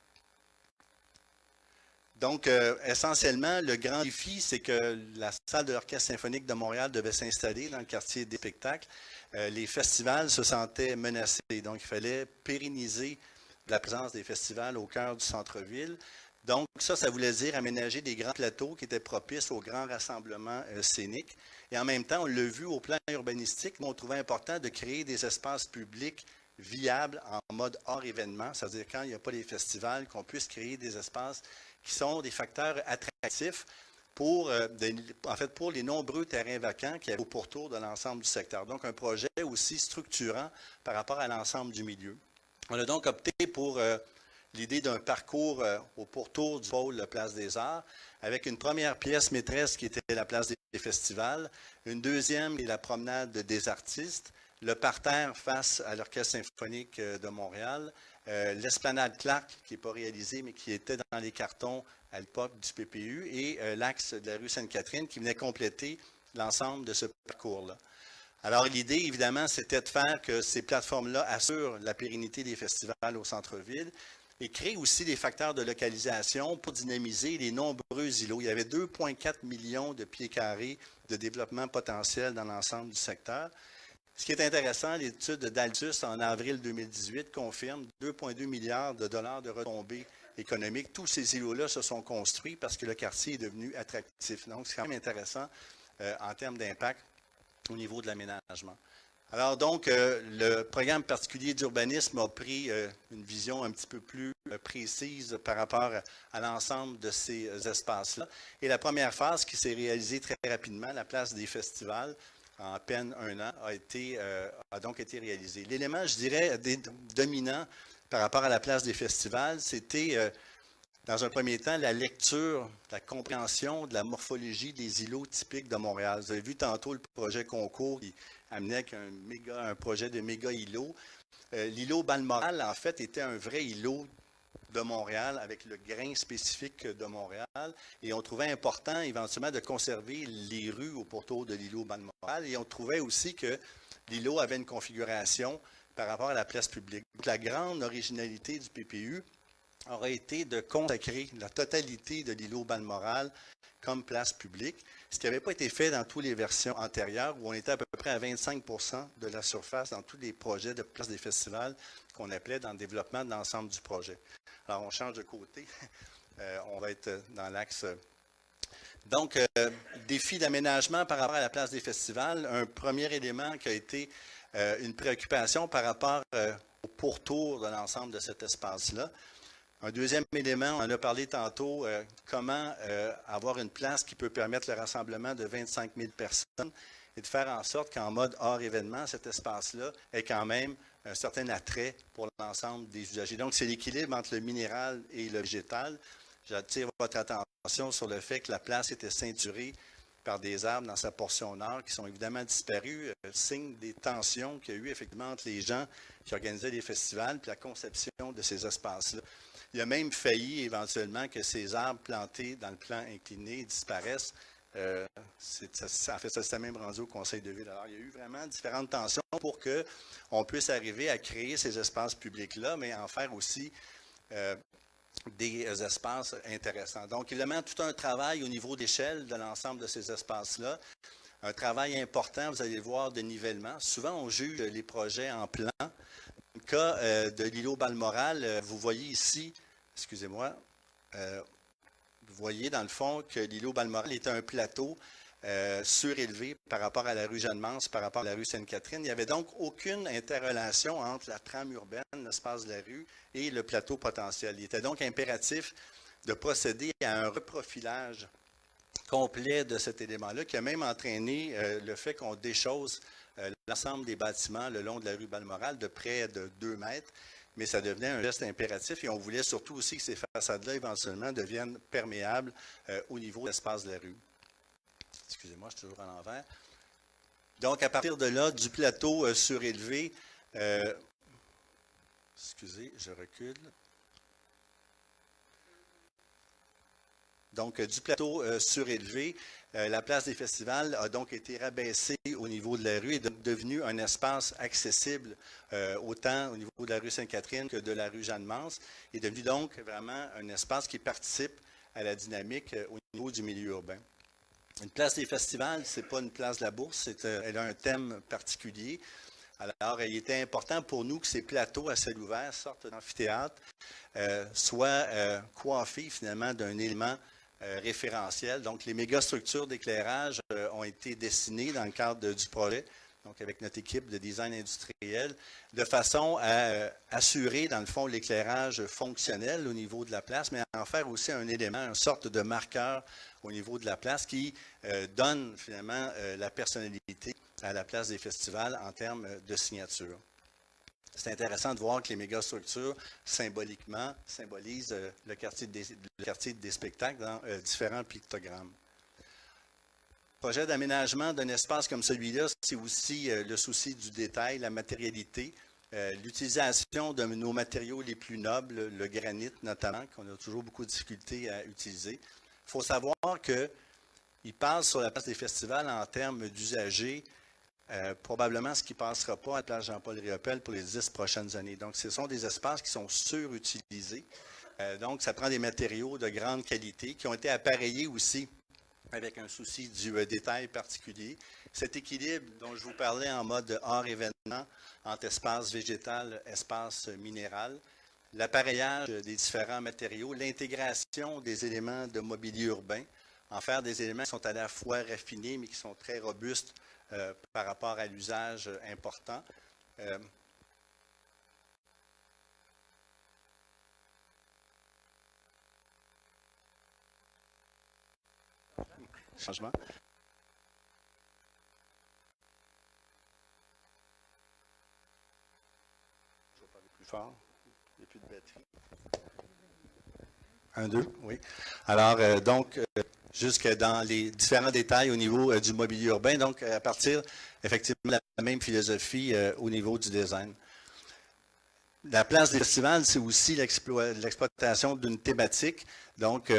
Donc, essentiellement, le grand défi, c'est que la salle de l'Orchestre symphonique de Montréal devait s'installer dans le quartier des spectacles. Les festivals se sentaient menacés, donc il fallait pérenniser la présence des festivals au cœur du centre-ville. Donc, ça voulait dire aménager des grands plateaux qui étaient propices aux grands rassemblements scéniques. Et en même temps, on l'a vu au plan urbanistique, on trouvait important de créer des espaces publics viables en mode hors événement, c'est-à-dire quand il n'y a pas les festivals, qu'on puisse créer des espaces qui sont des facteurs attractifs pour les nombreux terrains vacants qu'il y avait au pourtour de l'ensemble du secteur. Donc, un projet aussi structurant par rapport à l'ensemble du milieu. On a donc opté pour l'idée d'un parcours au pourtour du pôle Place des Arts, avec une première pièce maîtresse qui était la place des festivals, une deuxième qui est la promenade des artistes, le parterre face à l'Orchestre symphonique de Montréal, l'esplanade Clark, qui n'est pas réalisée, mais qui était dans les cartons à l'époque du PPU, et l'axe de la rue Sainte-Catherine qui venait compléter l'ensemble de ce parcours-là. Alors, l'idée, évidemment, c'était de faire que ces plateformes-là assurent la pérennité des festivals au centre-ville et créent aussi des facteurs de localisation pour dynamiser les nombreux îlots. Il y avait 2,4 millions de pieds carrés de développement potentiel dans l'ensemble du secteur. Ce qui est intéressant, l'étude d'Altus en avril 2018 confirme 2,2 milliards de dollars de retombées économiques. Tous ces îlots-là se sont construits parce que le quartier est devenu attractif. Donc, c'est quand même intéressant en termes d'impact au niveau de l'aménagement. Alors donc, le programme particulier d'urbanisme a pris une vision un petit peu plus précise par rapport à l'ensemble de ces espaces-là. Et la première phase qui s'est réalisée très rapidement, la place des festivals, en à peine un an, a donc été réalisée. L'élément, je dirais, dominant par rapport à la place des festivals, c'était, dans un premier temps, la lecture, la compréhension de la morphologie des îlots typiques de Montréal. Vous avez vu tantôt le projet Concours qui amenait un projet de méga îlot. L'îlot Balmoral, en fait, était un vrai îlot de Montréal avec le grain spécifique de Montréal. Et on trouvait important, éventuellement, de conserver les rues au pourtour de l'îlot Balmoral. Et on trouvait aussi que l'îlot avait une configuration par rapport à la place publique. Donc, la grande originalité du PPU aurait été de consacrer la totalité de l'îlot Balmoral comme place publique, ce qui n'avait pas été fait dans toutes les versions antérieures, où on était à peu près à 25 de la surface dans tous les projets de place des festivals qu'on appelait dans le développement de l'ensemble du projet. Alors, on change de côté. On va être dans l'axe. Donc, défi d'aménagement par rapport à la place des festivals. Un premier élément qui a été une préoccupation par rapport au pourtour de l'ensemble de cet espace-là. Un deuxième élément, on en a parlé tantôt, comment avoir une place qui peut permettre le rassemblement de 25 000 personnes et de faire en sorte qu'en mode hors événement, cet espace-là ait quand même un certain attrait pour l'ensemble des usagers. Donc, c'est l'équilibre entre le minéral et le végétal. J'attire votre attention sur le fait que la place était ceinturée par des arbres dans sa portion nord qui sont évidemment disparus, signe des tensions qu'il y a eu effectivement entre les gens qui organisaient les festivals et la conception de ces espaces-là. Il a même failli éventuellement que ces arbres plantés dans le plan incliné disparaissent. En fait, ça s'est même rendu au Conseil de ville. Alors, il y a eu vraiment différentes tensions pour qu'on puisse arriver à créer ces espaces publics-là, mais en faire aussi des espaces intéressants. Donc, il demande tout un travail au niveau d'échelle de l'ensemble de ces espaces-là. Un travail important, vous allez le voir, de nivellement. Souvent, on juge les projets en plan. Dans le cas de l'îlot Balmoral, vous voyez ici, excusez-moi, vous voyez dans le fond que l'îlot Balmoral était un plateau surélevé par rapport à la rue Jeanne-Mance, par rapport à la rue Sainte-Catherine. Il n'y avait donc aucune interrelation entre la trame urbaine, l'espace de la rue, et le plateau potentiel. Il était donc impératif de procéder à un reprofilage complet de cet élément-là, qui a même entraîné le fait qu'on déchausse l'ensemble des bâtiments le long de la rue Balmoral de près de 2 mètres. Mais ça devenait un geste impératif et on voulait surtout aussi que ces façades-là, éventuellement, deviennent perméables au niveau de l'espace de la rue. Excusez-moi, je suis toujours à l'envers. Donc, à partir de là, du plateau surélevé, excusez, je recule. Donc, du plateau surélevé, la place des festivals a donc été rabaissée au niveau de la rue et est devenue un espace accessible autant au niveau de la rue Sainte-Catherine que de la rue Jeanne-Mance. Est devenu donc vraiment un espace qui participe à la dynamique au niveau du milieu urbain. Une place des festivals, ce n'est pas une place de la Bourse, elle a un thème particulier. Alors, il était important pour nous que ces plateaux à ciel ouvert sortent d'amphithéâtre, soient coiffés finalement d'un élément référentiel. Donc, les mégastructures d'éclairage ont été dessinées dans le cadre du projet, donc avec notre équipe de design industriel, de façon à assurer, dans le fond, l'éclairage fonctionnel au niveau de la place, mais à en faire aussi un élément, une sorte de marqueur au niveau de la place qui donne finalement la personnalité à la place des festivals en termes de signature. C'est intéressant de voir que les mégastructures, symboliquement, symbolisent le quartier des spectacles dans différents pictogrammes. Le projet d'aménagement d'un espace comme celui-là, c'est aussi le souci du détail, la matérialité, l'utilisation de nos matériaux les plus nobles, le granit notamment, qu'on a toujours beaucoup de difficultés à utiliser. Il faut savoir qu'il passe sur la place des festivals en termes d'usagers, probablement ce qui ne passera pas à la place Jean-Paul Riopelle pour les 10 prochaines années. Donc, ce sont des espaces qui sont surutilisés. Donc, ça prend des matériaux de grande qualité qui ont été appareillés aussi avec un souci du détail particulier. Cet équilibre dont je vous parlais en mode hors-événement entre espace végétal, espace minéral, l'appareillage des différents matériaux, l'intégration des éléments de mobilier urbain, en faire des éléments qui sont à la fois raffinés mais qui sont très robustes par rapport à l'usage important. Changement. Je vais parler plus fort. Il n'y a plus de batterie. 1, 2, oui. Alors, donc, jusque dans les différents détails au niveau du mobilier urbain, donc à partir, effectivement, de la même philosophie au niveau du design. La place des festivals, c'est aussi l'exploitation d'une thématique. Donc,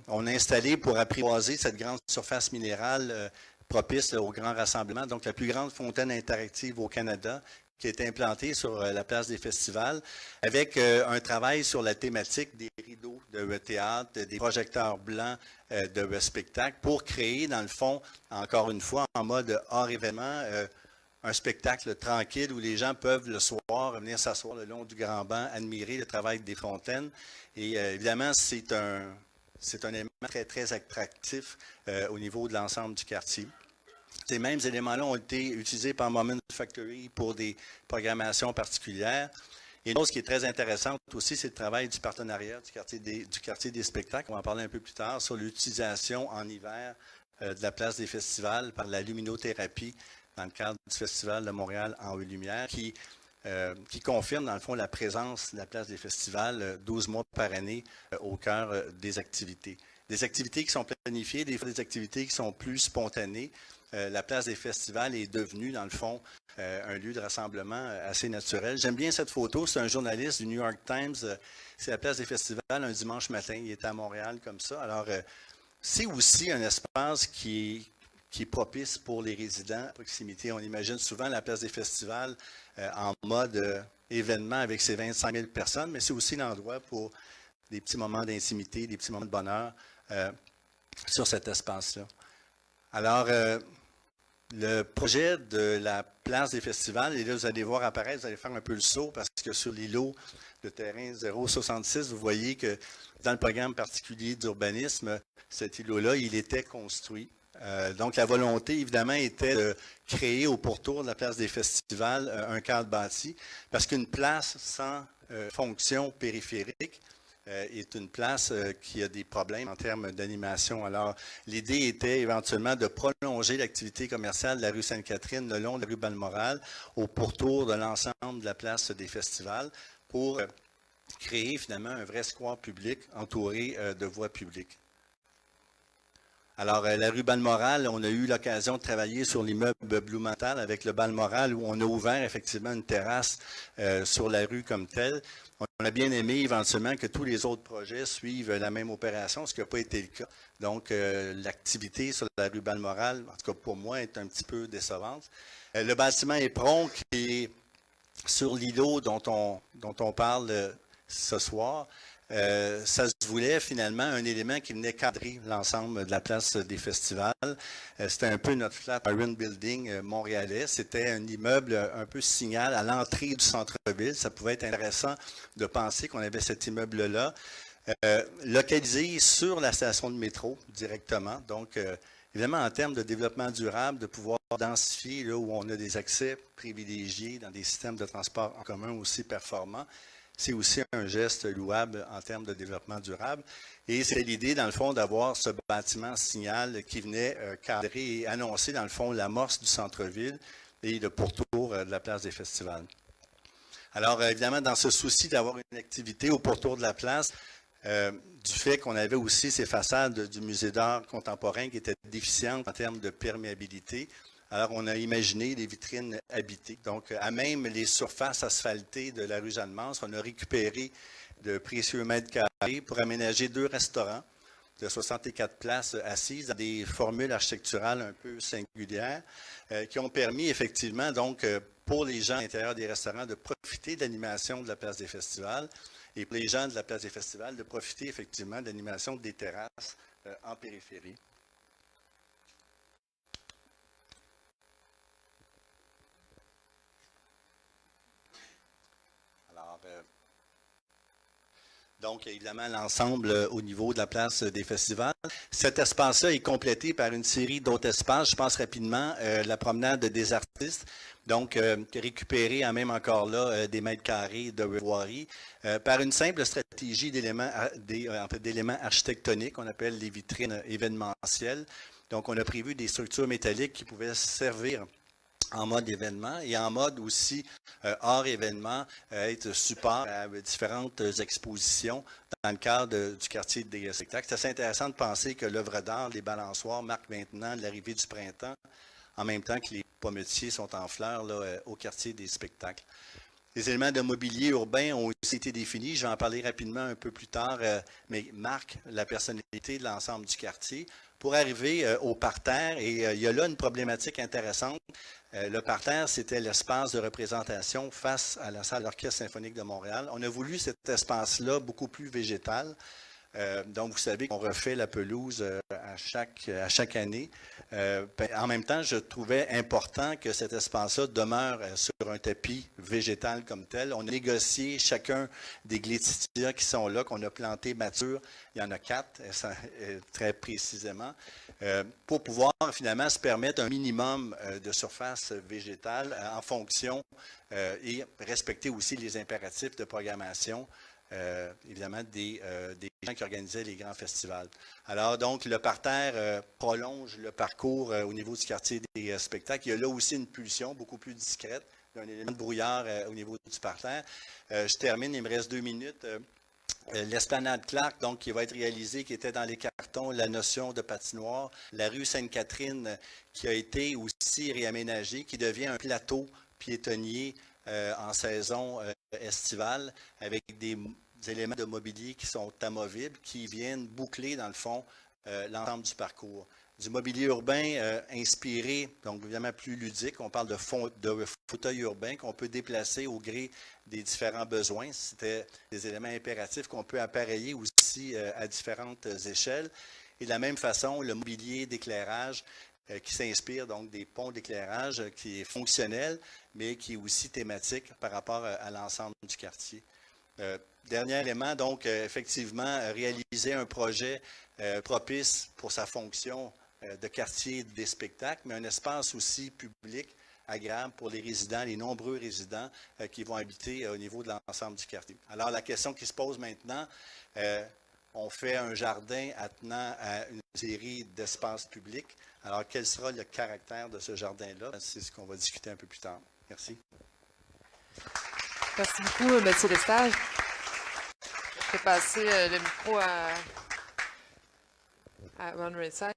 on a installé pour apprivoiser cette grande surface minérale propice au grand rassemblement, donc la plus grande fontaine interactive au Canada, qui est implantée sur la place des festivals, avec un travail sur la thématique des rideaux de théâtre, des projecteurs blancs de spectacle, pour créer, dans le fond, encore une fois, en mode hors événement, un spectacle tranquille où les gens peuvent le soir venir s'asseoir le long du grand banc, admirer le travail des fontaines. Et évidemment, c'est un élément très, très attractif au niveau de l'ensemble du quartier. Ces mêmes éléments-là ont été utilisés par Moment Factory pour des programmations particulières. Et une chose qui est très intéressante aussi, c'est le travail du partenariat du quartier des spectacles. On va en parler un peu plus tard sur l'utilisation en hiver de la place des festivals par la luminothérapie dans le cadre du Festival de Montréal en haute lumière, qui confirme, dans le fond, la présence de la place des festivals 12 mois par année au cœur des activités. Des activités qui sont planifiées, des fois des activités qui sont plus spontanées. La place des festivals est devenue, dans le fond, un lieu de rassemblement assez naturel. J'aime bien cette photo, c'est un journaliste du New York Times. C'est la place des festivals un dimanche matin, il est à Montréal comme ça. Alors, c'est aussi un espace qui est propice pour les résidents à proximité. On imagine souvent la place des festivals en mode événement avec ses 25 000 personnes, mais c'est aussi l'endroit pour des petits moments d'intimité, des petits moments de bonheur sur cet espace-là. Alors, le projet de la place des festivals, et là, vous allez voir apparaître, vous allez faire un peu le saut, parce que sur l'îlot de terrain 066, vous voyez que dans le programme particulier d'urbanisme, cet îlot-là, il était construit. Donc, la volonté, évidemment, était de créer au pourtour de la place des festivals un cadre bâti, parce qu'une place sans fonction périphérique est une place qui a des problèmes en termes d'animation. Alors, l'idée était éventuellement de prolonger l'activité commerciale de la rue Sainte-Catherine le long de la rue Balmoral au pourtour de l'ensemble de la place des festivals pour créer finalement un vrai square public entouré de voies publiques. Alors, la rue Balmoral, on a eu l'occasion de travailler sur l'immeuble Blumenthal avec le Balmoral où on a ouvert effectivement une terrasse sur la rue comme telle. On On a bien aimé éventuellement que tous les autres projets suivent la même opération, ce qui n'a pas été le cas. Donc, l'activité sur la rue Balmoral, en tout cas pour moi, est un petit peu décevante. Le bâtiment éperon qui est sur l'îlot dont on parle ce soir, ça se voulait finalement un élément qui venait cadrer l'ensemble de la place des festivals. C'était un peu notre Flatiron Building montréalais. C'était un immeuble un peu signal à l'entrée du centre-ville. Ça pouvait être intéressant de penser qu'on avait cet immeuble-là, localisé sur la station de métro directement. Donc, évidemment, en termes de développement durable, de pouvoir densifier là où on a des accès privilégiés dans des systèmes de transport en commun aussi performants, c'est aussi un geste louable en termes de développement durable. Et c'est l'idée, dans le fond, d'avoir ce bâtiment signal qui venait cadrer et annoncer, dans le fond, l'amorce du centre-ville et le pourtour de la place des festivals. Alors, évidemment, dans ce souci d'avoir une activité au pourtour de la place, du fait qu'on avait aussi ces façades du musée d'art contemporain qui étaient déficientes en termes de perméabilité, alors on a imaginé des vitrines habitées. Donc, à même les surfaces asphaltées de la rue Jeanne-Mance, on a récupéré de précieux mètres carrés pour aménager 2 restaurants de 64 places assises dans des formules architecturales un peu singulières qui ont permis effectivement, donc, pour les gens à l'intérieur des restaurants de profiter de l'animation de la place des festivals et pour les gens de la place des festivals de profiter effectivement de l'animation des terrasses en périphérie. Donc, évidemment, l'ensemble au niveau de la place des festivals. Cet espace-là est complété par une série d'autres espaces. Je pense rapidement la promenade des artistes, donc récupérer même encore là des mètres carrés de voirie par une simple stratégie d'éléments architectoniques, on appelle les vitrines événementielles. Donc, on a prévu des structures métalliques qui pouvaient servir en mode événement et en mode aussi hors événement, être support à différentes expositions dans le cadre du quartier des spectacles. C'est assez intéressant de penser que l'œuvre d'art, les balançoires, marquent maintenant l'arrivée du printemps, en même temps que les pommetiers sont en fleurs là, au quartier des spectacles. Les éléments de mobilier urbain ont aussi été définis, je vais en parler rapidement un peu plus tard, mais marquent la personnalité de l'ensemble du quartier. Pour arriver au parterre, et il y a là une problématique intéressante. Le parterre, c'était l'espace de représentation face à la salle d'orchestre symphonique de Montréal. On a voulu cet espace-là beaucoup plus végétal. Donc, vous savez qu'on refait la pelouse à chaque année. En même temps, je trouvais important que cet espace-là demeure sur un tapis végétal comme tel. On a négocié chacun des glétitias qui sont là, qu'on a plantés matures. Il y en a 4, très précisément, pour pouvoir finalement se permettre un minimum de surface végétale en fonction et respecter aussi les impératifs de programmation. Évidemment, des gens qui organisaient les grands festivals. Alors, donc, le parterre prolonge le parcours au niveau du quartier des spectacles. Il y a là aussi une pulsion beaucoup plus discrète. Il y a un élément de brouillard au niveau du parterre. Je termine, il me reste 2 minutes. L'esplanade Clark, donc, qui va être réalisée, qui était dans les cartons, la notion de patinoire. La rue Sainte-Catherine, qui a été aussi réaménagée, qui devient un plateau piétonnier en saison estivale, avec des éléments de mobilier qui sont amovibles, qui viennent boucler, dans le fond, l'ensemble du parcours. Du mobilier urbain inspiré, donc évidemment plus ludique. On parle de fauteuils urbains qu'on peut déplacer au gré des différents besoins. C'était des éléments impératifs qu'on peut appareiller aussi à différentes échelles. Et de la même façon, le mobilier d'éclairage qui s'inspire donc des ponts d'éclairage, qui est fonctionnel, mais qui est aussi thématique par rapport à l'ensemble du quartier. Dernier élément, donc, effectivement, réaliser un projet propice pour sa fonction de quartier des spectacles, mais un espace aussi public agréable pour les résidents, les nombreux résidents qui vont habiter au niveau de l'ensemble du quartier. Alors, la question qui se pose maintenant, on fait un jardin attenant à une série d'espaces publics. Alors, quel sera le caractère de ce jardin-là? C'est ce qu'on va discuter un peu plus tard. Merci. Merci beaucoup, M. Lestage. Je vais passer le micro à Ron Rayside.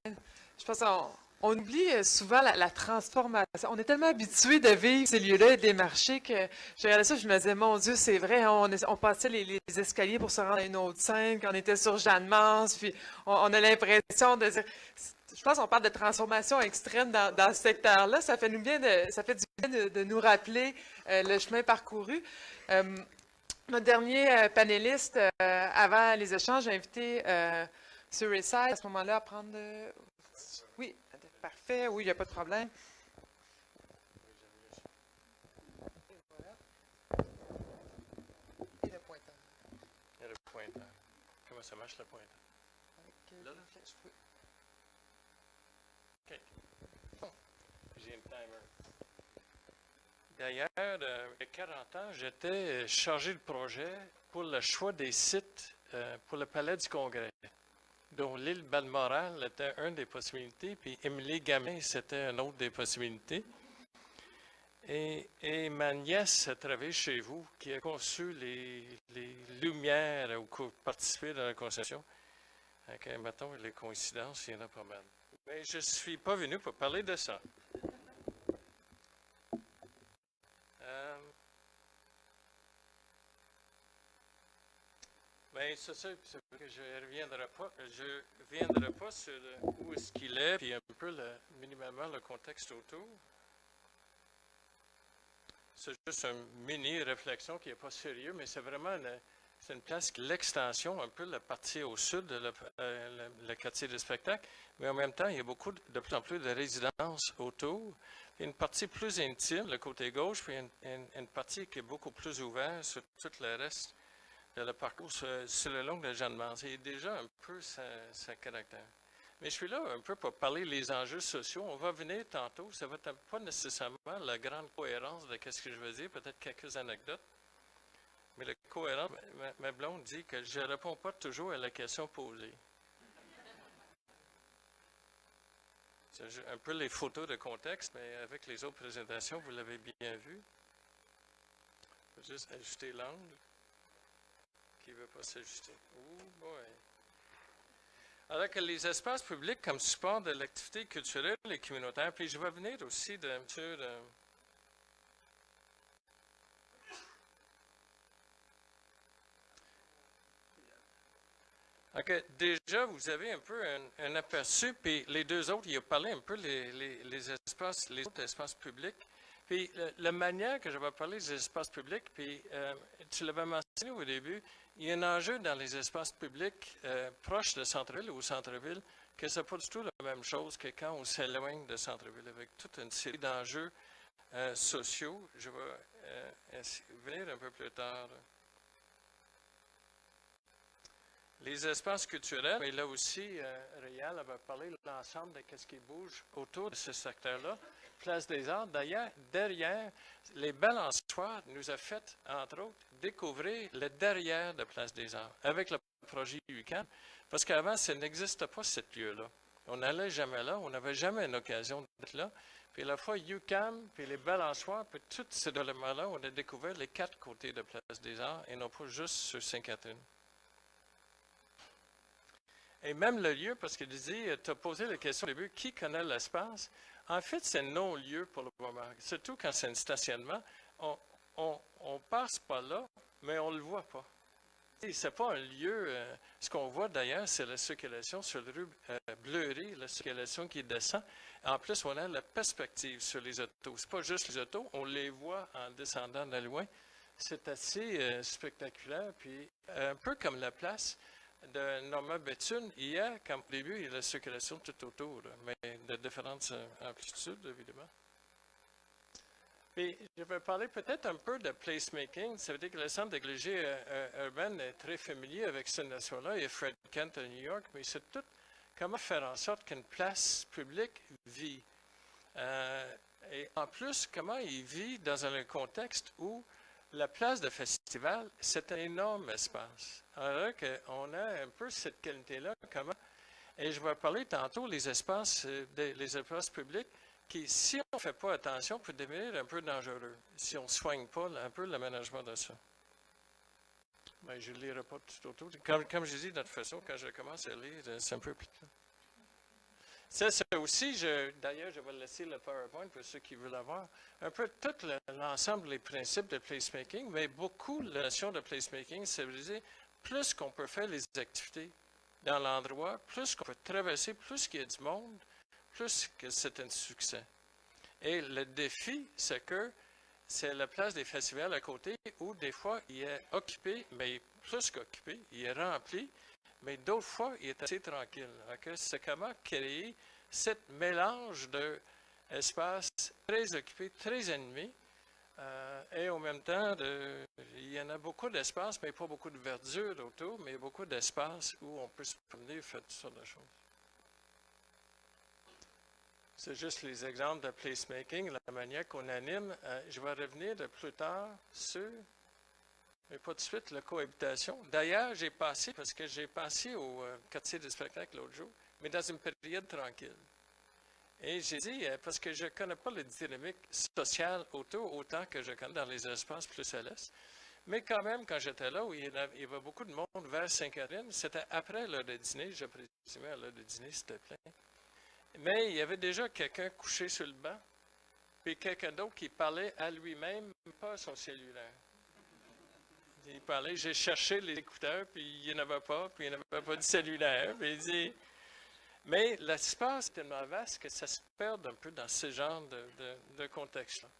Je pense qu'on On oublie souvent la transformation. On est tellement habitué de vivre ces lieux-là et des marchés que je regardais ça, je me disais, mon Dieu, c'est vrai, hein, on passait les escaliers pour se rendre à une autre scène, quand on était sur Jeanne-Mance, puis on a l'impression de dire... Je pense qu'on parle de transformation extrême dans ce secteur-là. Ça fait du bien de nous rappeler le chemin parcouru. Notre dernier panéliste, avant les échanges, j'ai invité sur Reside à ce moment-là à prendre... Oui, parfait, oui, il n'y a pas de problème. Et le pointeur. Et le pointeur. Comment ça marche le pointeur? Avec là? flèche, oui. OK. Bon. J'ai un timer. D'ailleurs, il y a 40 ans, j'étais chargé de projet pour le choix des sites pour le Palais du Congrès, dont l'île Balmoral était une des possibilités, puis Émilie-Gamelin, c'était une autre des possibilités. Et ma nièce a travaillé chez vous, qui a conçu les lumières ou participé dans la conception. Donc, mettons, les coïncidences, il y en a pas mal. Mais je ne suis pas venu pour parler de ça. Bien, c'est ça que je ne reviendrai pas. Je ne reviendrai pas sur où est-ce qu'il est, puis un peu minimalement le contexte autour. C'est juste une mini-réflexion qui n'est pas sérieux, mais c'est vraiment c'est une place, l'extension, un peu la partie au sud, le quartier de spectacle, mais en même temps, il y a de plus en plus de résidences autour. Il y a une partie plus intime, le côté gauche, puis une partie qui est beaucoup plus ouverte sur tout le reste de le parcours sur le long de Jeanne-Mance. C'est déjà un peu sa caractère. Mais je suis là un peu pour parler des enjeux sociaux. On va venir tantôt. Ça va être pas nécessairement la grande cohérence de ce que je veux dire, peut-être quelques anecdotes. Mais la cohérence, ma blonde dit que je ne réponds pas toujours à la question posée. C'est un peu les photos de contexte, mais avec les autres présentations, vous l'avez bien vu. Je vais juste ajuster l'angle qui ne veut pas s'ajuster. Oh boy! Alors que les espaces publics comme support de l'activité culturelle et communautaire, puis je vais venir aussi sur... OK. Déjà, vous avez un peu un aperçu, puis les deux autres, il a parlé un peu les autres espaces publics. Puis la manière que je vais parler des espaces publics, puis tu l'avais mentionné au début, il y a un enjeu dans les espaces publics proches de centre-ville ou centre-ville, que ce n'est pas du tout la même chose que quand on s'éloigne de centre-ville, avec toute une série d'enjeux sociaux. Je vais venir un peu plus tard. Les espaces culturels, mais là aussi, Réal avait parlé de l'ensemble de ce qui bouge autour de ce secteur-là. Place des Arts, d'ailleurs, derrière, les balançoires nous a fait, entre autres, découvrir le derrière de Place des Arts, avec le projet UQAM, parce qu'avant, ça n'existait pas, ce lieu-là. On n'allait jamais là, on n'avait jamais une occasion d'être là. Puis la fois UQAM, puis les balançoires, puis tout ce élément-là, on a découvert les 4 côtés de Place des Arts, et non pas juste sur Sainte-Catherine. Et même le lieu, parce que tu as posé la question au début, qui connaît l'espace? En fait, c'est non-lieu pour le moment. Surtout quand c'est un stationnement, on passe pas là, mais on ne le voit pas. Ce n'est pas un lieu, ce qu'on voit d'ailleurs, c'est la circulation sur la rue Bleury, la circulation qui descend. En plus, on a la perspective sur les autos. Ce n'est pas juste les autos, on les voit en descendant de loin. C'est assez spectaculaire, puis un peu comme la place de Norma Bethune, comme au début, il y a la circulation tout autour, mais de différentes amplitudes, évidemment. Puis, je vais parler peut-être un peu de placemaking. Ça veut dire que le Centre d'écologie urbaine est très familier avec cette notion-là. Il y a Fred Kent à New York, mais c'est tout comment faire en sorte qu'une place publique vit. Et en plus, comment il vit dans un contexte où la place de festival, c'est un énorme espace. Alors qu'on a un peu cette qualité-là, comment... Et je vais parler tantôt les espaces publics qui, si on ne fait pas attention, peut devenir un peu dangereux, si on ne soigne pas un peu l'aménagement de ça. Mais je ne lirai pas tout autour. Comme je dis, de toute façon, quand je commence à lire, c'est un peu plus... Ça aussi, d'ailleurs, je vais laisser le PowerPoint pour ceux qui veulent avoir. Un peu tout l'ensemble des principes de placemaking, mais beaucoup la notion de placemaking, c'est de dire, plus qu'on peut faire les activités dans l'endroit, plus qu'on peut traverser, plus qu'il y a du monde, plus que c'est un succès. Et le défi, c'est que c'est la place des festivals à côté où des fois il est occupé, mais plus qu'occupé, il est rempli, mais d'autres fois il est assez tranquille. C'est comment créer ce mélange d'espaces très occupés, très animés, et en même temps, il y en a beaucoup d'espace, mais pas beaucoup de verdure autour, mais beaucoup d'espace où on peut se promener et faire toutes sortes de choses. C'est juste les exemples de placemaking, la manière qu'on anime. Je vais revenir de plus tard sur, mais pas tout de suite, la cohabitation. D'ailleurs, j'ai passé, parce que j'ai passé au quartier de spectacle l'autre jour, mais dans une période tranquille. Et j'ai dit, parce que je ne connais pas la dynamique sociale autour autant que je connais dans les espaces plus à l'est. Mais quand même, quand j'étais là, où il y avait beaucoup de monde vers Sainte-Catherine, c'était après l'heure de dîner, je présumais à l'heure de dîner, c'était plein. Mais il y avait déjà quelqu'un couché sur le banc, puis quelqu'un d'autre qui parlait à lui-même, pas à son cellulaire. Il parlait, j'ai cherché les écouteurs, puis il n'y en avait pas, puis il n'y en avait pas de cellulaire. Puis il dit, mais l'espace est tellement vaste que ça se perd un peu dans ce genre de contexte-là.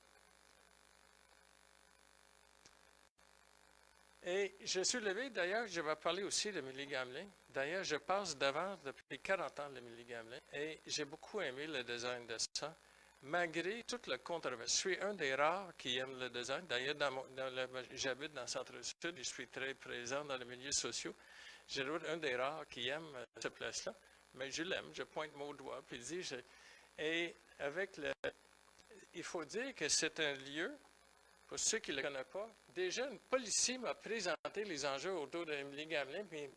Et je suis levé, d'ailleurs, je vais parler aussi d'Émilie Gamelin. D'ailleurs, je passe devant depuis 40 ans l'Émilie Gamelin et j'ai beaucoup aimé le design de ça, malgré toute la controverse. Je suis un des rares qui aime le design. D'ailleurs, j'habite dans le centre-sud et je suis très présent dans les milieux sociaux. Je dois être un des rares qui aime cette place-là, mais je l'aime, je pointe mon doigt, puis je dis, et avec il faut dire que c'est un lieu. Pour ceux qui ne le connaissent pas, déjà, une policier m'a présenté les enjeux autour d'Émilie Gamelin, puis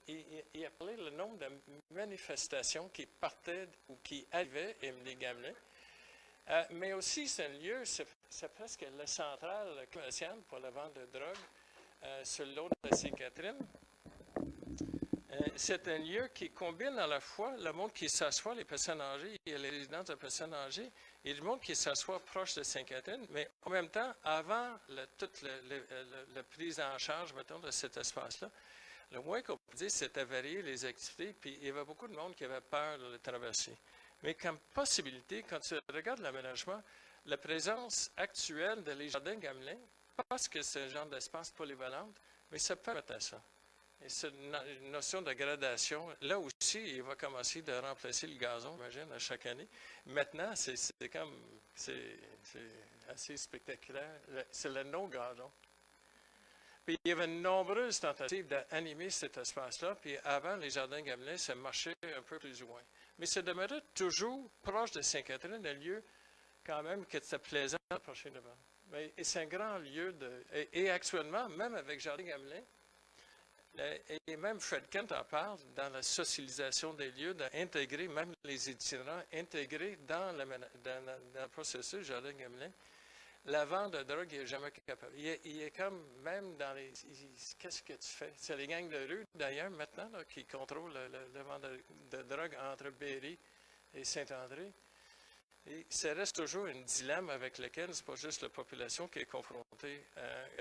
il a parlé le nombre de manifestations qui partaient ou qui arrivaient à Émilie Gamelin. Mais aussi, c'est un lieu, c'est presque le central commercial pour la vente de drogue sur l'eau de la Sainte-Catherine. C'est un lieu qui combine à la fois le monde qui s'assoit, les personnes âgées et les résidences de personnes âgées, et le monde qui s'assoit proche de Sainte-Catherine, mais en même temps, avant toute la prise en charge, mettons, de cet espace-là, le moins qu'on peut dire, c'était varier les activités, puis il y avait beaucoup de monde qui avait peur de le traverser. Mais comme possibilité, quand tu regardes l'aménagement, la présence actuelle de les jardins Gamelin, parce que c'est un genre d'espace polyvalent, mais ça permet à ça. Et cette notion de gradation, là aussi, il va commencer de remplacer le gazon, j'imagine, à chaque année. Maintenant, c'est assez spectaculaire. C'est le non-gazon. Puis il y avait de nombreuses tentatives d'animer cet espace-là. Puis avant, les jardins Gamelin, ça marchait un peu plus loin. Mais ça demeurait toujours proche de Sainte-Catherine, un lieu quand même qui était plaisant à approcher devant. Et c'est un grand lieu et actuellement, même avec Jardin Gamelin, et même Fred Kent en parle dans la socialisation des lieux, d'intégrer même les itinérants, intégrer dans le processus Jardin Gamelin. La vente de drogue, il n'est jamais capable. Il est comme même dans les... Qu'est-ce que tu fais? C'est les gangs de rue, d'ailleurs, maintenant, là, qui contrôlent la vente de drogue entre Berry et Saint-André. Et ça reste toujours un dilemme avec lequel ce n'est pas juste la population qui est confrontée